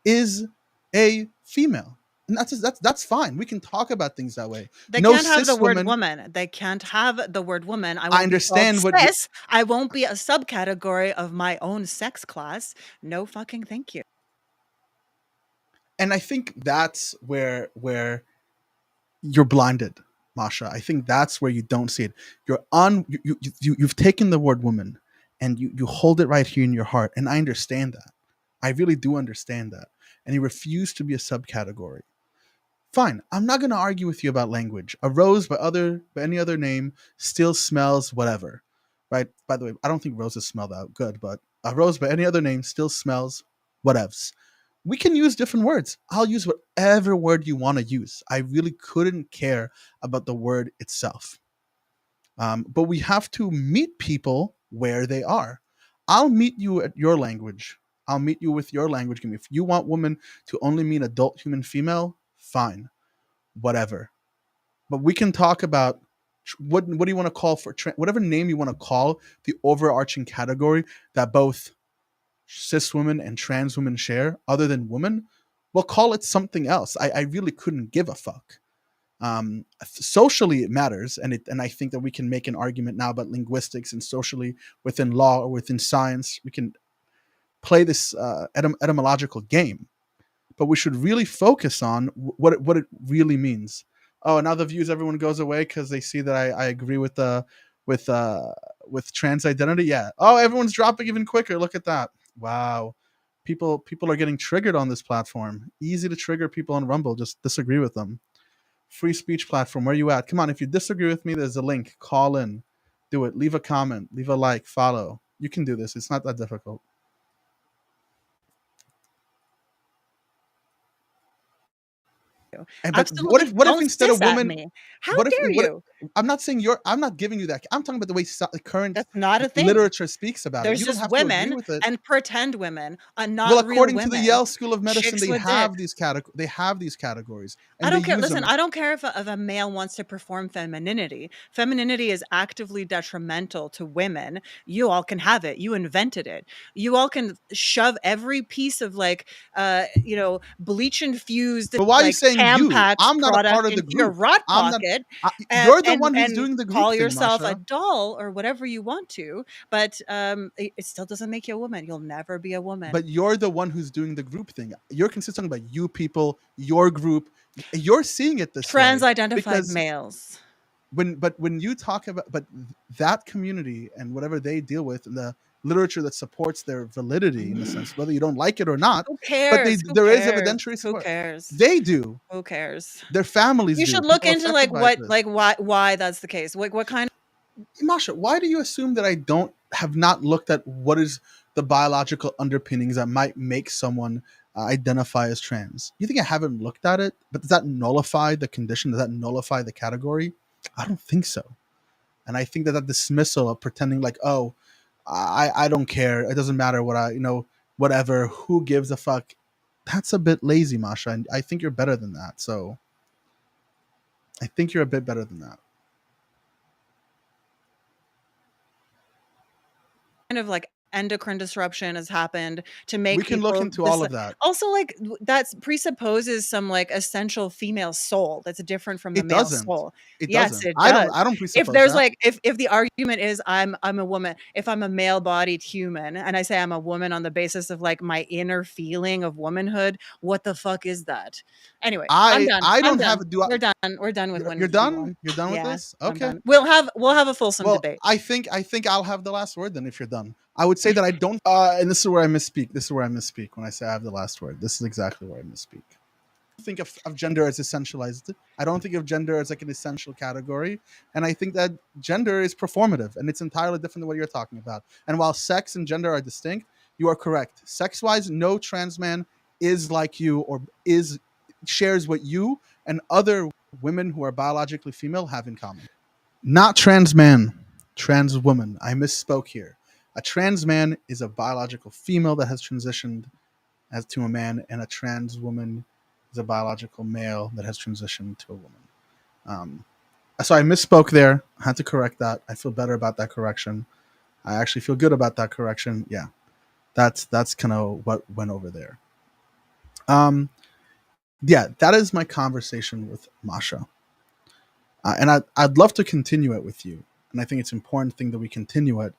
is a female, and that's fine. We can talk about things that way. They No can't have the cis word woman. woman. They can't have the word woman. I understand what cis. I won't be a subcategory of my own sex class. No fucking thank you. And I think that's where you're blinded, Masha. I think that's where you don't see it. You've taken the word woman and you hold it right here in your heart, and I understand that. I really do understand that. And you refuse to be a subcategory. Fine, I'm not going to argue with you about language. A rose by any other name still smells whatever, right? By the way, I don't think roses smell that good, but a rose by any other name still smells whatevs. We can use different words. I'll use whatever word you want to use. I really couldn't care about the word itself. But we have to meet people where they are. I'll meet you at your language. I'll meet you with your language. If you want woman to only mean adult human female, fine, whatever. But we can talk about what do you want to call for whatever name you want to call the overarching category that both cis women and trans women share, other than women. We'll call it something else. I really couldn't give a fuck. Socially, it matters, and I think that we can make an argument now about linguistics and socially within law or within science. We can play this etymological game, but we should really focus on what it really means. Oh, now the views everyone goes away because they see that I agree with trans identity. Yeah. Oh, everyone's dropping even quicker. Look at that. Wow. People are getting triggered on this platform. Easy to trigger people on Rumble. Just disagree with them. Free speech platform. Where you at? Come on. If you disagree with me, there's a link. Call in. Do it. Leave a comment. Leave a like. Follow. You can do this. It's not that difficult. But what if instead of women, how dare you? I'm not saying I'm not giving you that. I'm talking about the way current That's not a thing. literature speaks about There's it. You don't just have women to agree with it. and pretend women and not well, real according women. to the Yale School of Medicine, Chicks they with have dick. these categories. And I don't they care. use Listen, them. I don't care if a male wants to perform femininity. Femininity is actively detrimental to women. You all can have it. You invented it. You all can shove every piece of bleach infused. But why are you saying you? I'm not a part of the into your group. rot I'm not- pocket. You're the one who's doing the group Call thing, yourself a Masha. doll or whatever you want to, but it still doesn't make you a woman. You'll never be a woman. But you're the one who's doing the group thing. You're consistent about you people, your group. You're seeing it this way. Trans-identified males. When you talk about that community and whatever they deal with, and the literature that supports their validity in the sense whether you don't like it or not. Who cares? But there is evidentiary support. Who cares? They do. Who cares? Their families. You do. should look People into affected by this. why that's the case. What kind of Masha, why do you assume that I have not looked at what is the biological underpinnings that might make someone identify as trans? You think I haven't looked at it? But does that nullify the condition? Does that nullify the category? I don't think so. And I think that dismissal of pretending like, oh, I don't care. It doesn't matter what whatever. Who gives a fuck? That's a bit lazy, Masha. And I think you're better than that. So I think you're a bit better than that. of endocrine disruption has happened to We make can look people into all of that. also like that presupposes some like essential female soul that's different from the It male doesn't. soul. It Yes, doesn't. it does. I don't If presuppose there's that. like if the argument is I'm a woman, if I'm a male-bodied human and I say I'm a woman on the basis of like my inner feeling of womanhood, what the fuck is that? Anyway, I'm done. I I'm don't have done. a do. We're done. We're done with You're women done. P1. You're done with Yeah, this. I'm Okay. done. We'll have a fulsome Well, debate. I think I'll have the last word then. If you're done, I would say that I don't. And this is where I misspeak. This is where I misspeak when I say I have the last word. This is exactly where I misspeak. Think of gender as essentialized. I don't think of gender as like an essential category. And I think that gender is performative and it's entirely different than what you're talking about. And while sex and gender are distinct, you are correct. Sex wise, no trans man is like you or is shares what you and other women who are biologically female have in common. Not trans man, trans woman. I misspoke here. A trans man is a biological female that has transitioned as to a man, and a trans woman is a biological male that has transitioned to a woman. Um, so I misspoke there. I had to correct that. I feel better about that correction. I actually feel good about that correction. Yeah, that's kind of what went over there. Yeah, that is my conversation with Masha, and I'd love to continue it with you. And I think it's an important thing that we continue it.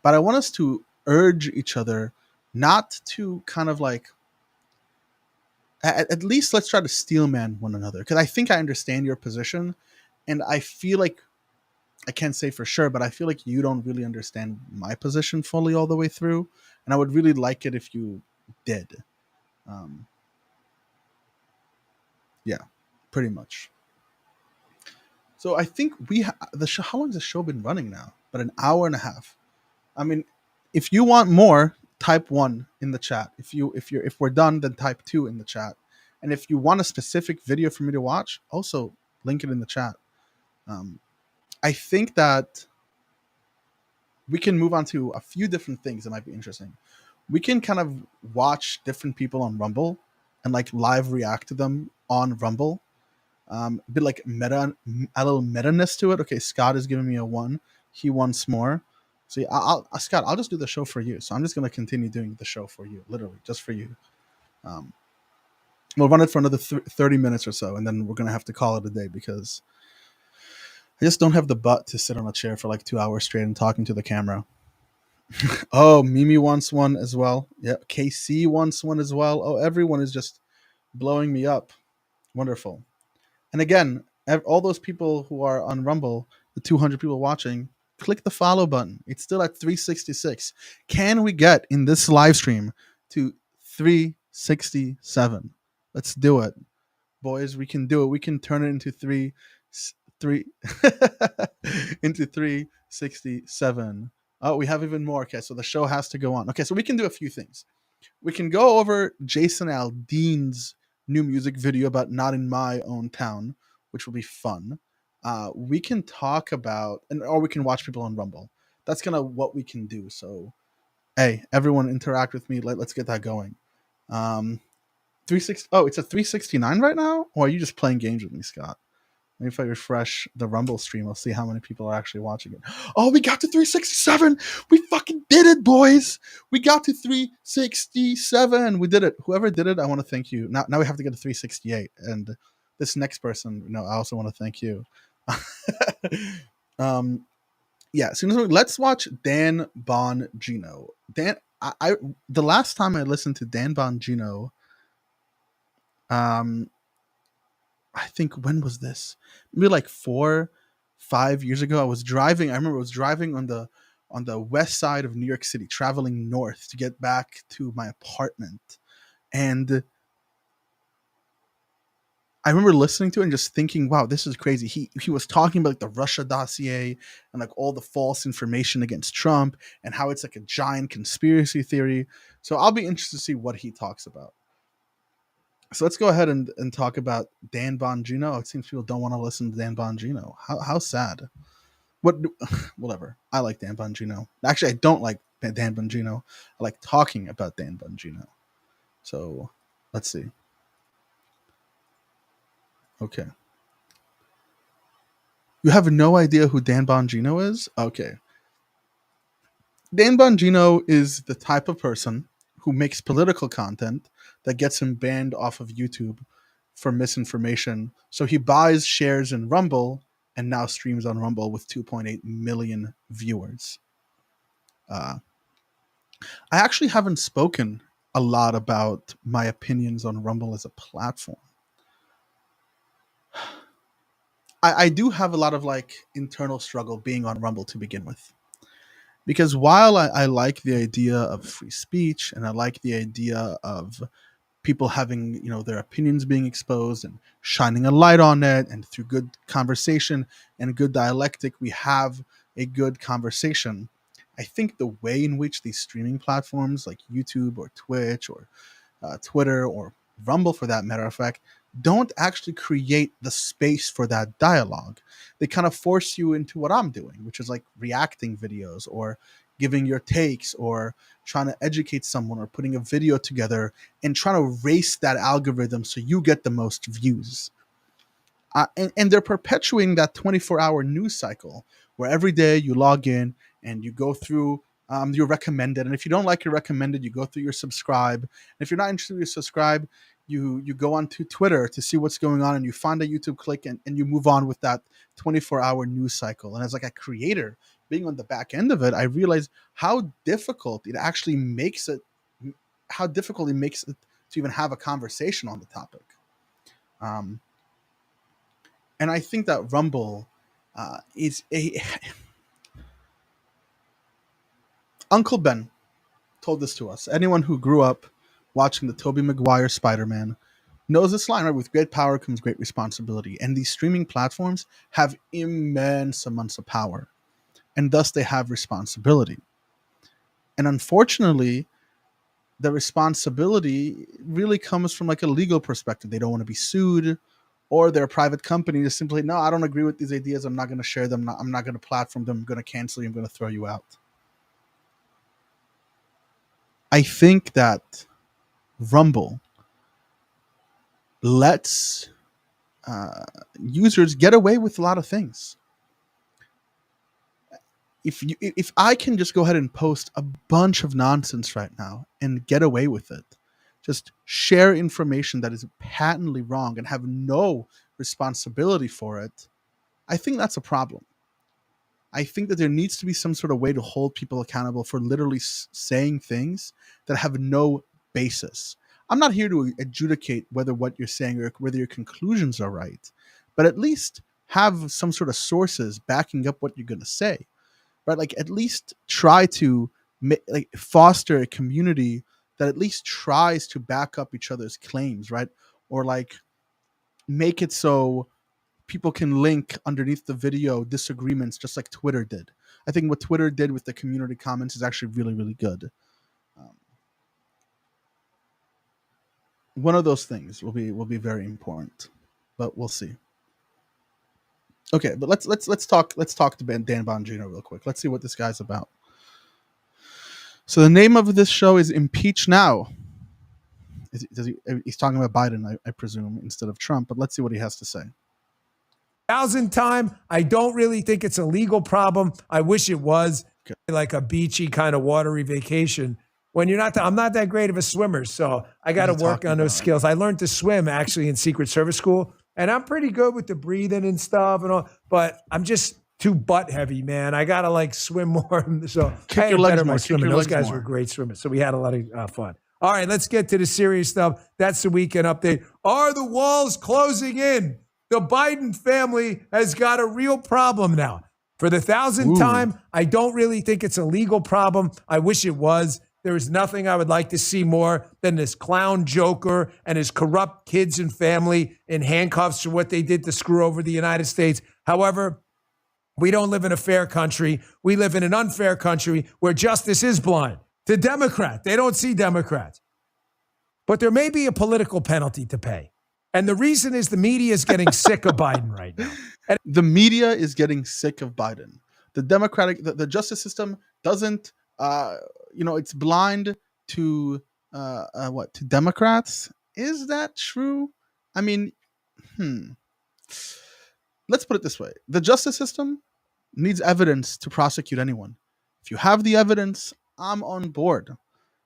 But I want us to urge each other not to kind of like at least let's try to steelman one another because I think I understand your position, and I feel like I can't say for sure, but I feel like you don't really understand my position fully all the way through, and I would really like it if you did. Um, yeah, pretty much. So I think the show. How long has the show been running now? But an hour and a half. I mean, if you want more, type 1 in the chat. If we're done, then type 2 in the chat. And if you want a specific video for me to watch, also link it in the chat. I think that we can move on to a few different things that might be interesting. We can kind of watch different people on Rumble and like live react to them on Rumble. A bit like a little meta-ness to it. Okay, Scott is giving me a 1. He wants more. So yeah, Scott, I'll just do the show for you. So I'm just going to continue doing the show for you, literally, just for you. We'll run it for another 30 minutes or so, and then we're going to have to call it a day because I just don't have the butt to sit on a chair for like 2 hours straight and talking to the camera. Oh, Mimi wants one as well. Yeah, KC wants one as well. Oh, everyone is just blowing me up. Wonderful. And again, all those people who are on Rumble, the 200 people watching, click the follow button. It's still at 366. Can we get in this live stream to 367? Let's do it, boys. We can do it. We can turn it into three into 367. Oh, we have even more. Okay, so the show has to go on. Okay, so we can do a few things. We can go over Jason Aldean's new music video about Not in My Own Town, which will be fun. We can talk about, or we can watch people on Rumble. That's kind of what we can do. So, hey, everyone interact with me. Let's get that going. 360. Oh, it's a 369 right now? Or are you just playing games with me, Scott? Maybe if I refresh the Rumble stream, I'll see how many people are actually watching it. Oh, we got to 367. We fucking did it, boys. We got to 367. We did it. Whoever did it, I want to thank you. Now we have to get to 368. And this next person, I also want to thank you. Yeah, let's watch Dan Bongino. I the last time I listened to Dan Bongino, I think when was this? Maybe like 5 years ago. I remember I was driving on the west side of New York City, traveling north to get back to my apartment. And I remember listening to it and just thinking, wow, this is crazy. He was talking about like the Russia dossier and like all the false information against Trump and how it's like a giant conspiracy theory. So I'll be interested to see what he talks about. So let's go ahead and talk about Dan Bongino. It seems people don't want to listen to Dan Bongino. How sad. Whatever. I like Dan Bongino. Actually, I don't like Dan Bongino. I like talking about Dan Bongino. So let's see. Okay. You have no idea who Dan Bongino is? Okay. Dan Bongino is the type of person who makes political content that gets him banned off of YouTube for misinformation. So he buys shares in Rumble and now streams on Rumble with 2.8 million viewers. I actually haven't spoken a lot about my opinions on Rumble as a platform. I do have a lot of like internal struggle being on Rumble to begin with. Because while I like the idea of free speech and I like the idea of people having their opinions being exposed and shining a light on it, and through good conversation and good dialectic we have a good conversation, I think the way in which these streaming platforms like YouTube or Twitch or Twitter or Rumble for that matter of fact don't actually create the space for that dialogue. They kind of force you into what I'm doing, which is like reacting videos or giving your takes or trying to educate someone or putting a video together and trying to race that algorithm so you get the most views. And they're perpetuating that 24-hour news cycle where every day you log in and you go through your recommended. And if you don't like your recommended, you go through your subscribe. And if you're not interested in your subscribe, you go onto Twitter to see what's going on and you find a YouTube click and you move on with that 24-hour news cycle. And as like a creator, being on the back end of it, I realized how difficult it actually makes it, to even have a conversation on the topic. And I think that Rumble is a... Uncle Ben told this to us. Anyone who grew up watching the Tobey Maguire Spider-Man knows this line, right? With great power comes great responsibility. And these streaming platforms have immense amounts of power. And thus they have responsibility. And unfortunately, the responsibility really comes from like a legal perspective. They don't want to be sued, or they're a private company to simply, no, I don't agree with these ideas. I'm not going to share them. I'm not going to platform them. I'm going to cancel you. I'm going to throw you out. I think that Rumble lets users get away with a lot of things. If I can just go ahead and post a bunch of nonsense right now and get away with it, just share information that is patently wrong and have no responsibility for it, I think that's a problem. I think that there needs to be some sort of way to hold people accountable for literally saying things that have no basis. I'm not here to adjudicate whether what you're saying or whether your conclusions are right, but at least have some sort of sources backing up what you're going to say, right? Like at least try to foster a community that at least tries to back up each other's claims, right? Or like make it so people can link underneath the video disagreements just like Twitter did. I think what Twitter did with the community comments is actually really, really good. One of those things will be very important, but we'll see. Okay, but let's talk to Dan Bongino real quick. Let's see what this guy's about. So the name of this show is Impeach Now. He's talking about Biden, I presume, instead of Trump, but let's see what he has to say. 1,000 time, I don't really think it's a legal problem. I wish it was like a beachy kind of watery vacation. When you're not, I'm not that great of a swimmer, so I got to work on those skills. I learned to swim actually in Secret Service school, and I'm pretty good with the breathing and stuff and all, but I'm just too butt heavy, man. I got to like swim more. So Kick I your had legs better more. my Kick swimming. your Those legs guys more. were great swimmers, so we had a lot of fun. All right, let's get to the serious stuff. That's the weekend update. Are the walls closing in? The Biden family has got a real problem now. For the 1,000th time, I don't really think it's a legal problem. I wish it was. There is nothing I would like to see more than this clown joker and his corrupt kids and family in handcuffs for what they did to screw over the United States. However, we don't live in a fair country. We live in an unfair country where justice is blind to Democrats. They don't see Democrats. But there may be a political penalty to pay. And the reason is the media is getting sick of Biden right now. And the media is getting sick of Biden. The justice system doesn't, it's blind to to Democrats. Is that true? I mean, let's put it this way. The justice system needs evidence to prosecute anyone. If you have the evidence, I'm on board.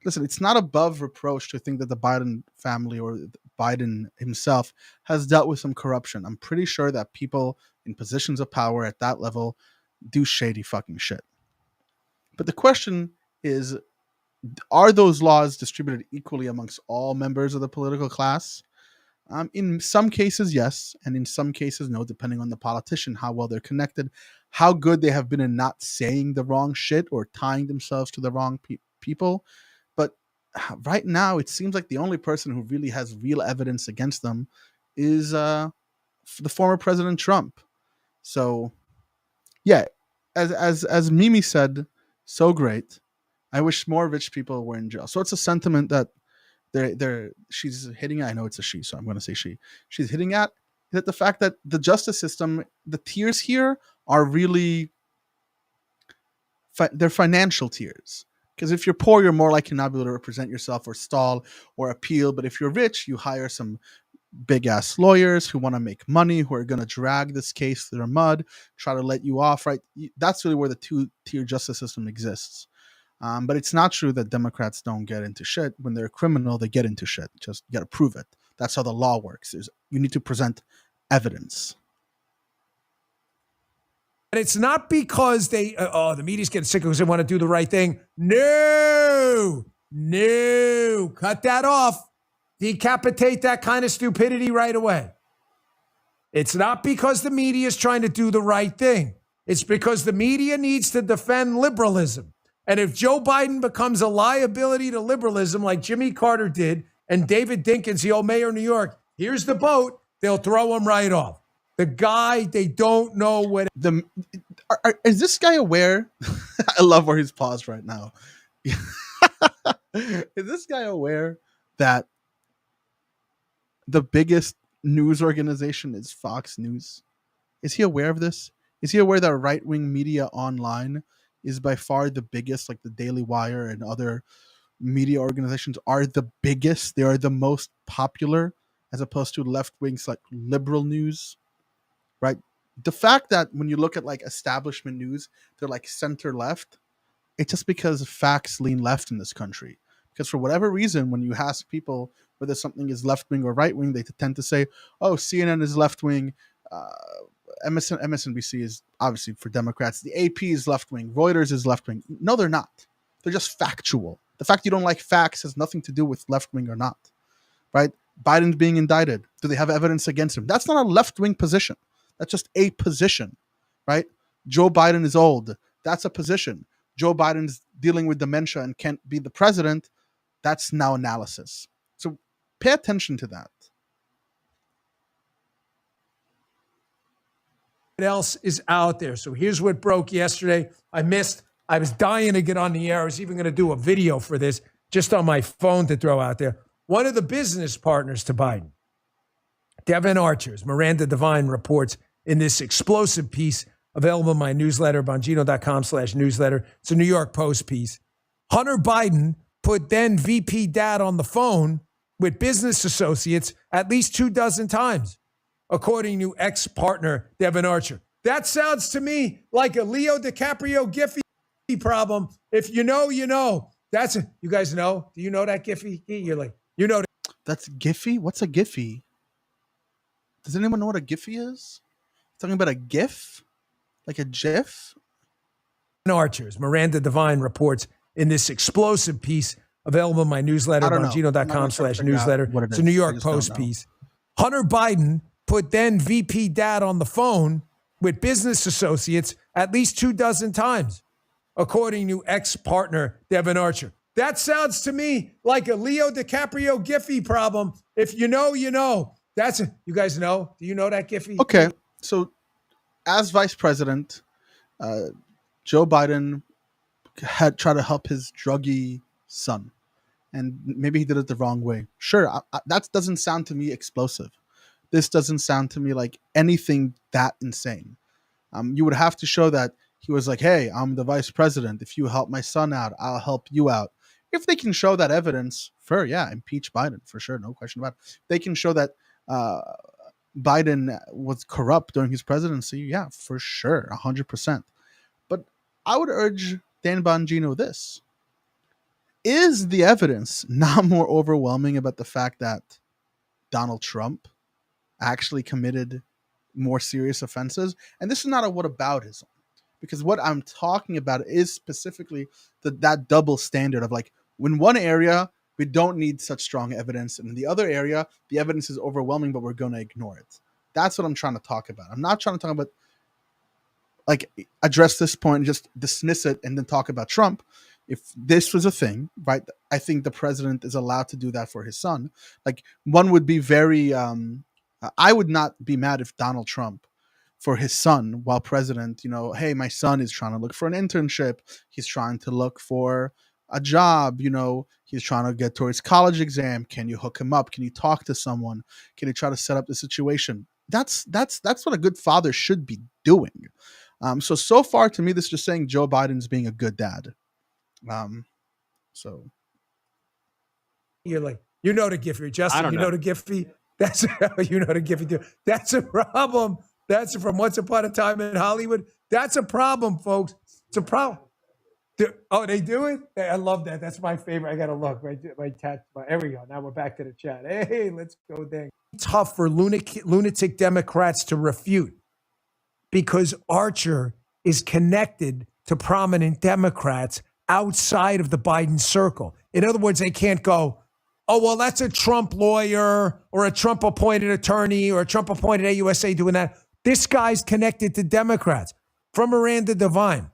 Listen, it's not above reproach to think that the Biden family or Biden himself has dealt with some corruption. I'm pretty sure that people in positions of power at that level do shady fucking shit. But the question is, are those laws distributed equally amongst all members of the political class? In some cases, yes, and in some cases, no, depending on the politician, how well they're connected, how good they have been in not saying the wrong shit or tying themselves to the wrong people. But right now, it seems like the only person who really has real evidence against them is the former President Trump. So, yeah, as Mimi said, so great. I wish more rich people were in jail. So it's a sentiment that she's hitting at. I know it's a she, so I'm going to say she's hitting at that the fact that the justice system, the tiers here are really they're financial tiers, because if you're poor, you're more likely not be able to represent yourself or stall or appeal. But if you're rich, you hire some big ass lawyers who want to make money, who are going to drag this case through the mud, try to let you off, right? That's really where the two-tier justice system exists. But it's not true that Democrats don't get into shit. When they're a criminal, they get into shit. Just you got to prove it. That's how the law works. You need to present evidence. And it's not because the media's getting sick because they want to do the right thing. No, cut that off. Decapitate that kind of stupidity right away. It's not because the media is trying to do the right thing. It's because the media needs to defend liberalism. And if Joe Biden becomes a liability to liberalism like Jimmy Carter did and David Dinkins, the old mayor of New York, here's the boat, they'll throw him right off. The guy, they don't know what... Is this guy aware? I love where he's paused right now. Is this guy aware that the biggest news organization is Fox News? Is he aware of this? Is he aware that right-wing media online is by far the biggest, like the Daily Wire and other media organizations are the biggest? They are the most popular as opposed to left-wings like liberal news, right? The fact that when you look at like establishment news, they're like center-left, it's just because facts lean left in this country. Because for whatever reason, when you ask people whether something is left-wing or right-wing, they tend to say, oh, CNN is left-wing, MSNBC is obviously for Democrats, the AP is left-wing, Reuters is left-wing. No, they're not. They're just factual. The fact you don't like facts has nothing to do with left-wing or not, right? Biden's being indicted. Do they have evidence against him? That's not a left-wing position. That's just a position, right? Joe Biden is old. That's a position. Joe Biden's dealing with dementia and can't be the president. That's now analysis. So pay attention to that. What else is out there? So here's what broke yesterday. I was dying to get on the air. I was even going to do a video for this just on my phone to throw out there. One of the business partners to Biden, Devin Archer's, Miranda Devine reports in this explosive piece available in my newsletter, bongino.com/newsletter. It's a New York Post piece. Hunter Biden put then VP Dad on the phone with business associates at least 24 times, according to ex-partner Devin Archer. That sounds to me like a Leo DiCaprio Giphy problem. If you know, you know. You guys know? Do you know that Giphy? You're like, you know. That's Giphy? What's a Giphy? Does anyone know what a Giphy is? Talking about a GIF? Like a GIF? Archers, Miranda Devine reports in this explosive piece available in my newsletter, bongino.com/newsletter. It's a New York Post piece. Hunter Biden put then VP Dad on the phone with business associates at least 24 times, according to ex-partner Devin Archer. That sounds to me like a Leo DiCaprio Giphy problem. If you know, you know. You guys know? Do you know that Giphy? Okay, so as vice president, Joe Biden had tried to help his druggy son, and maybe he did it the wrong way. Sure, that doesn't sound to me explosive. This doesn't sound to me like anything that insane. You would have to show that he was like, hey, I'm the vice president. If you help my son out, I'll help you out. If they can show that evidence, impeach Biden, for sure, no question about it. They can show that Biden was corrupt during his presidency, yeah, for sure, 100%. But I would urge Dan Bongino this. Is the evidence not more overwhelming about the fact that Donald Trump actually committed more serious offenses? And this is not a whataboutism, because what I'm talking about is specifically that double standard of like, in one area, we don't need such strong evidence, and in the other area, the evidence is overwhelming, but we're going to ignore it. That's what I'm trying to talk about. I'm not trying to talk about, like, address this point and just dismiss it and then talk about Trump. If this was a thing, right, I think the president is allowed to do that for his son. Like, one would be very, I would not be mad if Donald Trump, for his son while president, hey, my son is trying to look for an internship. He's trying to look for a job. He's trying to get towards college exam. Can you hook him up? Can you talk to someone? Can you try to set up the situation? That's what a good father should be doing. So far to me, this is just saying Joe Biden's being a good dad. So you're like, the Giphy, Justin, the Giphy. That's the Giphy too. That's a problem. That's from Once Upon a Time in Hollywood. That's a problem, folks. It's a problem. Oh, they do it? I love that. That's my favorite. I got to look. There we go. Now we're back to the chat. Hey, let's go there. Tough for lunatic Democrats to refute, because Archer is connected to prominent Democrats outside of the Biden circle. In other words, they can't go, oh, well, that's a Trump lawyer or a Trump-appointed attorney or a Trump-appointed AUSA doing that. This guy's connected to Democrats. From Miranda Devine.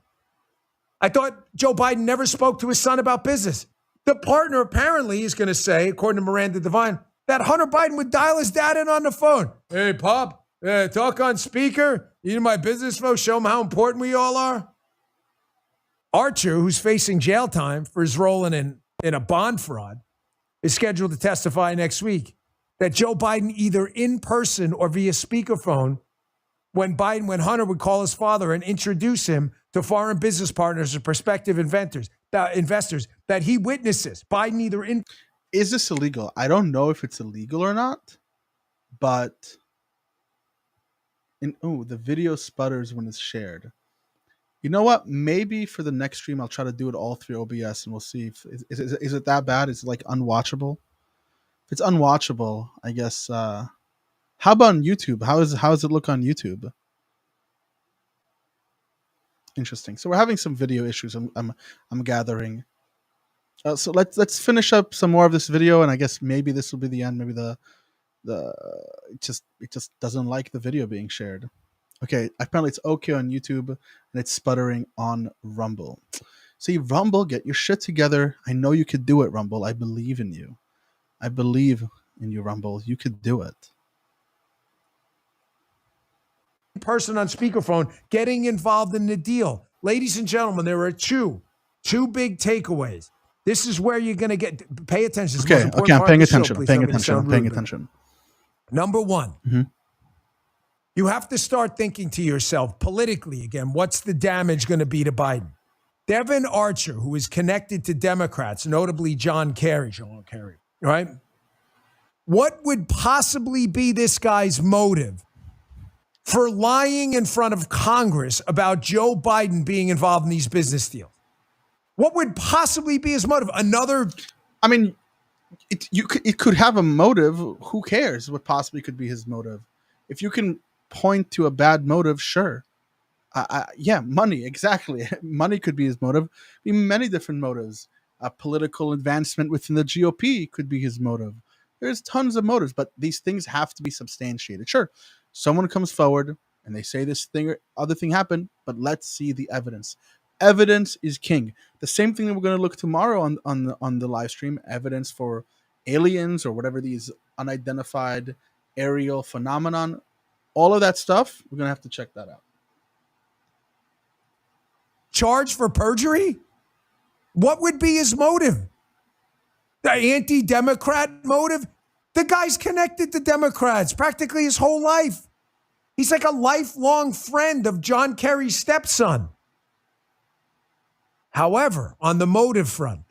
I thought Joe Biden never spoke to his son about business. The partner apparently is going to say, according to Miranda Devine, that Hunter Biden would dial his dad in on the phone. Hey, Pop, talk on speaker. You know my business folks, show them how important we all are. Archer, who's facing jail time for his role in a bond fraud, is scheduled to testify next week that Joe Biden, either in person or via speakerphone, when Hunter would call his father and introduce him to foreign business partners or prospective investors, that he witnesses. Biden either in... Is this illegal? I don't know if it's illegal or not, but the video sputters when it's shared. You know what? Maybe for the next stream, I'll try to do it all through OBS, and we'll see if is it that bad? Is it like unwatchable? If it's unwatchable, I guess. How about on YouTube? How does it look on YouTube? Interesting. So we're having some video issues. I'm gathering. So let's finish up some more of this video, and I guess maybe this will be the end. Maybe it just doesn't like the video being shared. Okay, apparently it's okay on YouTube, and it's sputtering on Rumble. See, Rumble, get your shit together. I know you could do it, Rumble. I believe in you. I believe in you, Rumble. You could do it. Person on speakerphone getting involved in the deal. Ladies and gentlemen, there are two big takeaways. This is where you're going to pay attention. Okay, I'm paying attention. I'm paying attention. Number one. Mm-hmm. You have to start thinking to yourself politically again, what's the damage going to be to Biden? Devin Archer, who is connected to Democrats, notably John Kerry, right? What would possibly be this guy's motive for lying in front of Congress about Joe Biden being involved in these business deals? What would possibly be his motive? I mean, it could have a motive. Who cares what possibly could be his motive? If you can point to a bad motive, sure. Yeah, money, exactly. Money could be his motive. Many different motives. A political advancement within the GOP could be his motive. There's tons of motives, but these things have to be substantiated. Sure, someone comes forward and they say this thing or other thing happened, but let's see the evidence. Evidence is king. The same thing that we're going to look tomorrow on the live stream, evidence for aliens or whatever these unidentified aerial phenomenon. All of that stuff, we're going to have to check that out. Charged for perjury? What would be his motive? The anti-Democrat motive? The guy's connected to Democrats practically his whole life. He's like a lifelong friend of John Kerry's stepson. However, on the motive front,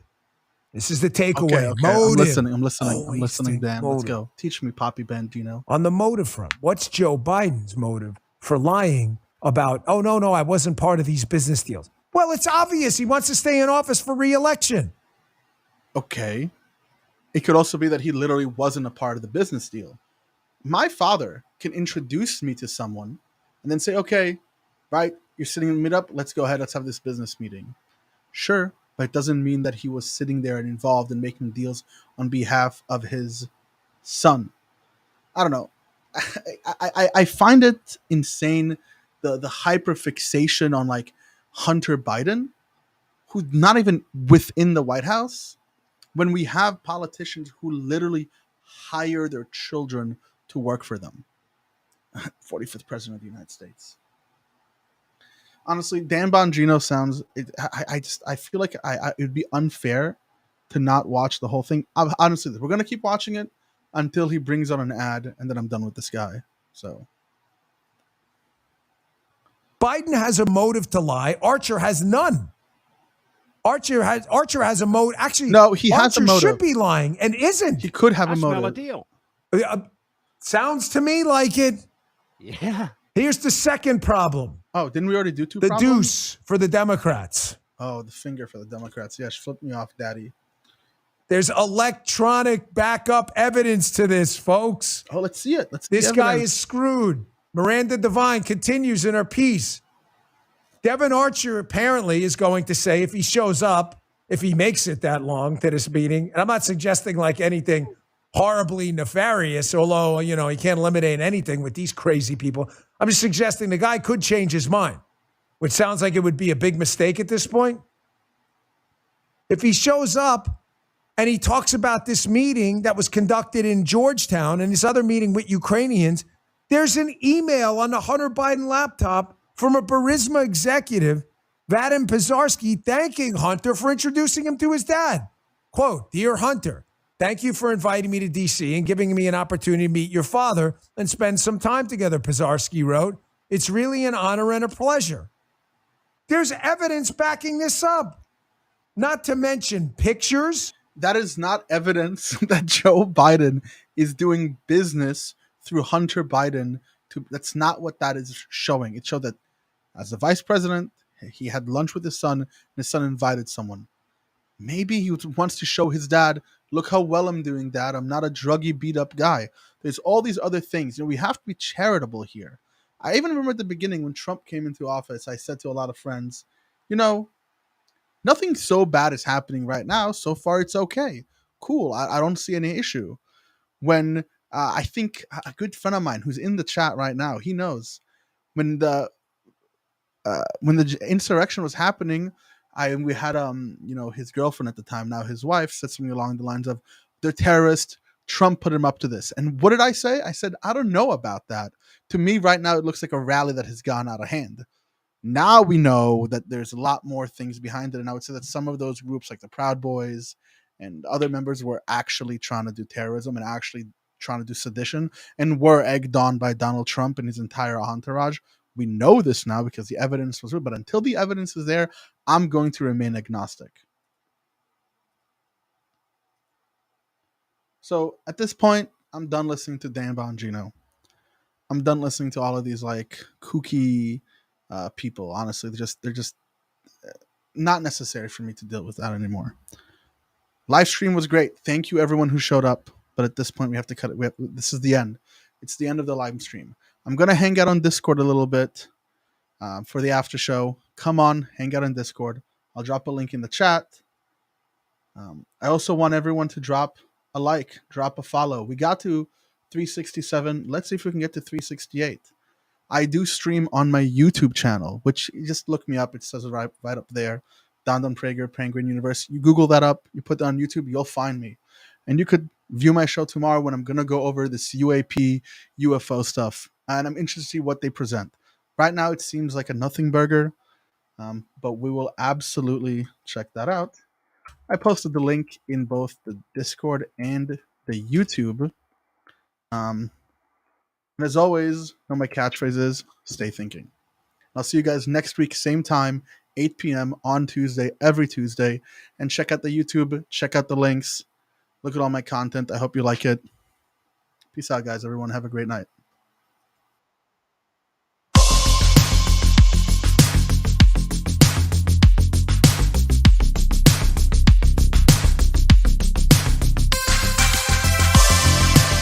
this is the takeaway. Okay. Motive. I'm listening, Dan. Motive. Let's go. Teach me, Poppy Bandino. On the motive front, what's Joe Biden's motive for lying about, oh, no, I wasn't part of these business deals? Well, it's obvious he wants to stay in office for re-election. Okay. It could also be that he literally wasn't a part of the business deal. My father can introduce me to someone and then say, okay, right, you're sitting in meet up, let's go ahead, let's have this business meeting. Sure, but it doesn't mean that he was sitting there and involved in making deals on behalf of his son. I don't know. I find it insane, the hyperfixation on like Hunter Biden, who's not even within the White House, when we have politicians who literally hire their children to work for them. 45th president of the United States. Honestly, Dan Bongino sounds. I feel like it would be unfair to not watch the whole thing. Honestly, we're gonna keep watching it until he brings on an ad, and then I'm done with this guy. So Biden has a motive to lie. Archer has none. Archer has a motive. Actually, no, he has a motive. Should be lying and isn't. He could have I a motive. smell a deal. Sounds to me like it. Yeah. Here's the second problem. Oh, didn't we already do two? The problems? deuce for the Democrats. Oh, the finger for the Democrats. Yes, flip me off, Daddy. There's electronic backup evidence to this, folks. Oh, let's see it. This guy is screwed. Miranda Devine continues in her piece. Devin Archer apparently is going to say, if he shows up, if he makes it that long to this meeting, and I'm not suggesting like anything horribly nefarious, although, you know, he can't eliminate anything with these crazy people. I'm just suggesting the guy could change his mind, which sounds like it would be a big mistake at this point. If he shows up and he talks about this meeting that was conducted in Georgetown and this other meeting with Ukrainians, there's an email on the Hunter Biden laptop from a Burisma executive, Vadim Pizarski, thanking Hunter for introducing him to his dad. Quote, "Dear Hunter, thank you for inviting me to D.C. and giving me an opportunity to meet your father and spend some time together," Pizarski wrote. "It's really an honor and a pleasure." There's evidence backing this up, not to mention pictures. That is not evidence that Joe Biden is doing business through Hunter Biden. That's not what that is showing. It showed that as the vice president, he had lunch with his son, and his son invited someone. Maybe he wants to show his dad, look how well I'm doing, Dad. I'm not a druggy, beat-up guy. There's all these other things. You know, we have to be charitable here. I even remember at the beginning when Trump came into office, I said to a lot of friends, you know, nothing so bad is happening right now. So far, it's okay. Cool. I don't see any issue. When I think a good friend of mine who's in the chat right now, he knows when the insurrection was happening, we had his girlfriend at the time, now his wife, said something along the lines of, "They're terrorists. Trump put him up to this." And what did I say? I said, I don't know about that. To me, right now, it looks like a rally that has gone out of hand. Now we know that there's a lot more things behind it, and I would say that some of those groups, like the Proud Boys and other members, were actually trying to do terrorism and actually trying to do sedition and were egged on by Donald Trump and his entire entourage. We know this now because the evidence was real, but until the evidence is there, I'm going to remain agnostic. So at this point, I'm done listening to Dan Bongino. I'm done listening to all of these like kooky people. Honestly, they're just not necessary for me to deal with that anymore. Live stream was great. Thank you everyone who showed up. But at this point, we have to cut it. This is the end. It's the end of the live stream. I'm going to hang out on Discord a little bit for the after show. Come on, hang out on Discord. I'll drop a link in the chat. I also want everyone to drop a like, drop a follow. We got to 367. Let's see if we can get to 368. I do stream on my YouTube channel, which you just look me up. It says it right up there. Dandan Prager, Pangburn Universe. You Google that up. You put that on YouTube. You'll find me. And you could view my show tomorrow when I'm going to go over this UAP, UFO stuff. And I'm interested to see what they present. Right now, it seems like a nothing burger. But we will absolutely check that out. I posted the link in both the Discord and the YouTube. And as always, know my catchphrase is, stay thinking. I'll see you guys next week, same time, 8 p.m. on Tuesday, every Tuesday. And check out the YouTube. Check out the links. Look at all my content. I hope you like it. Peace out, guys. Everyone, have a great night.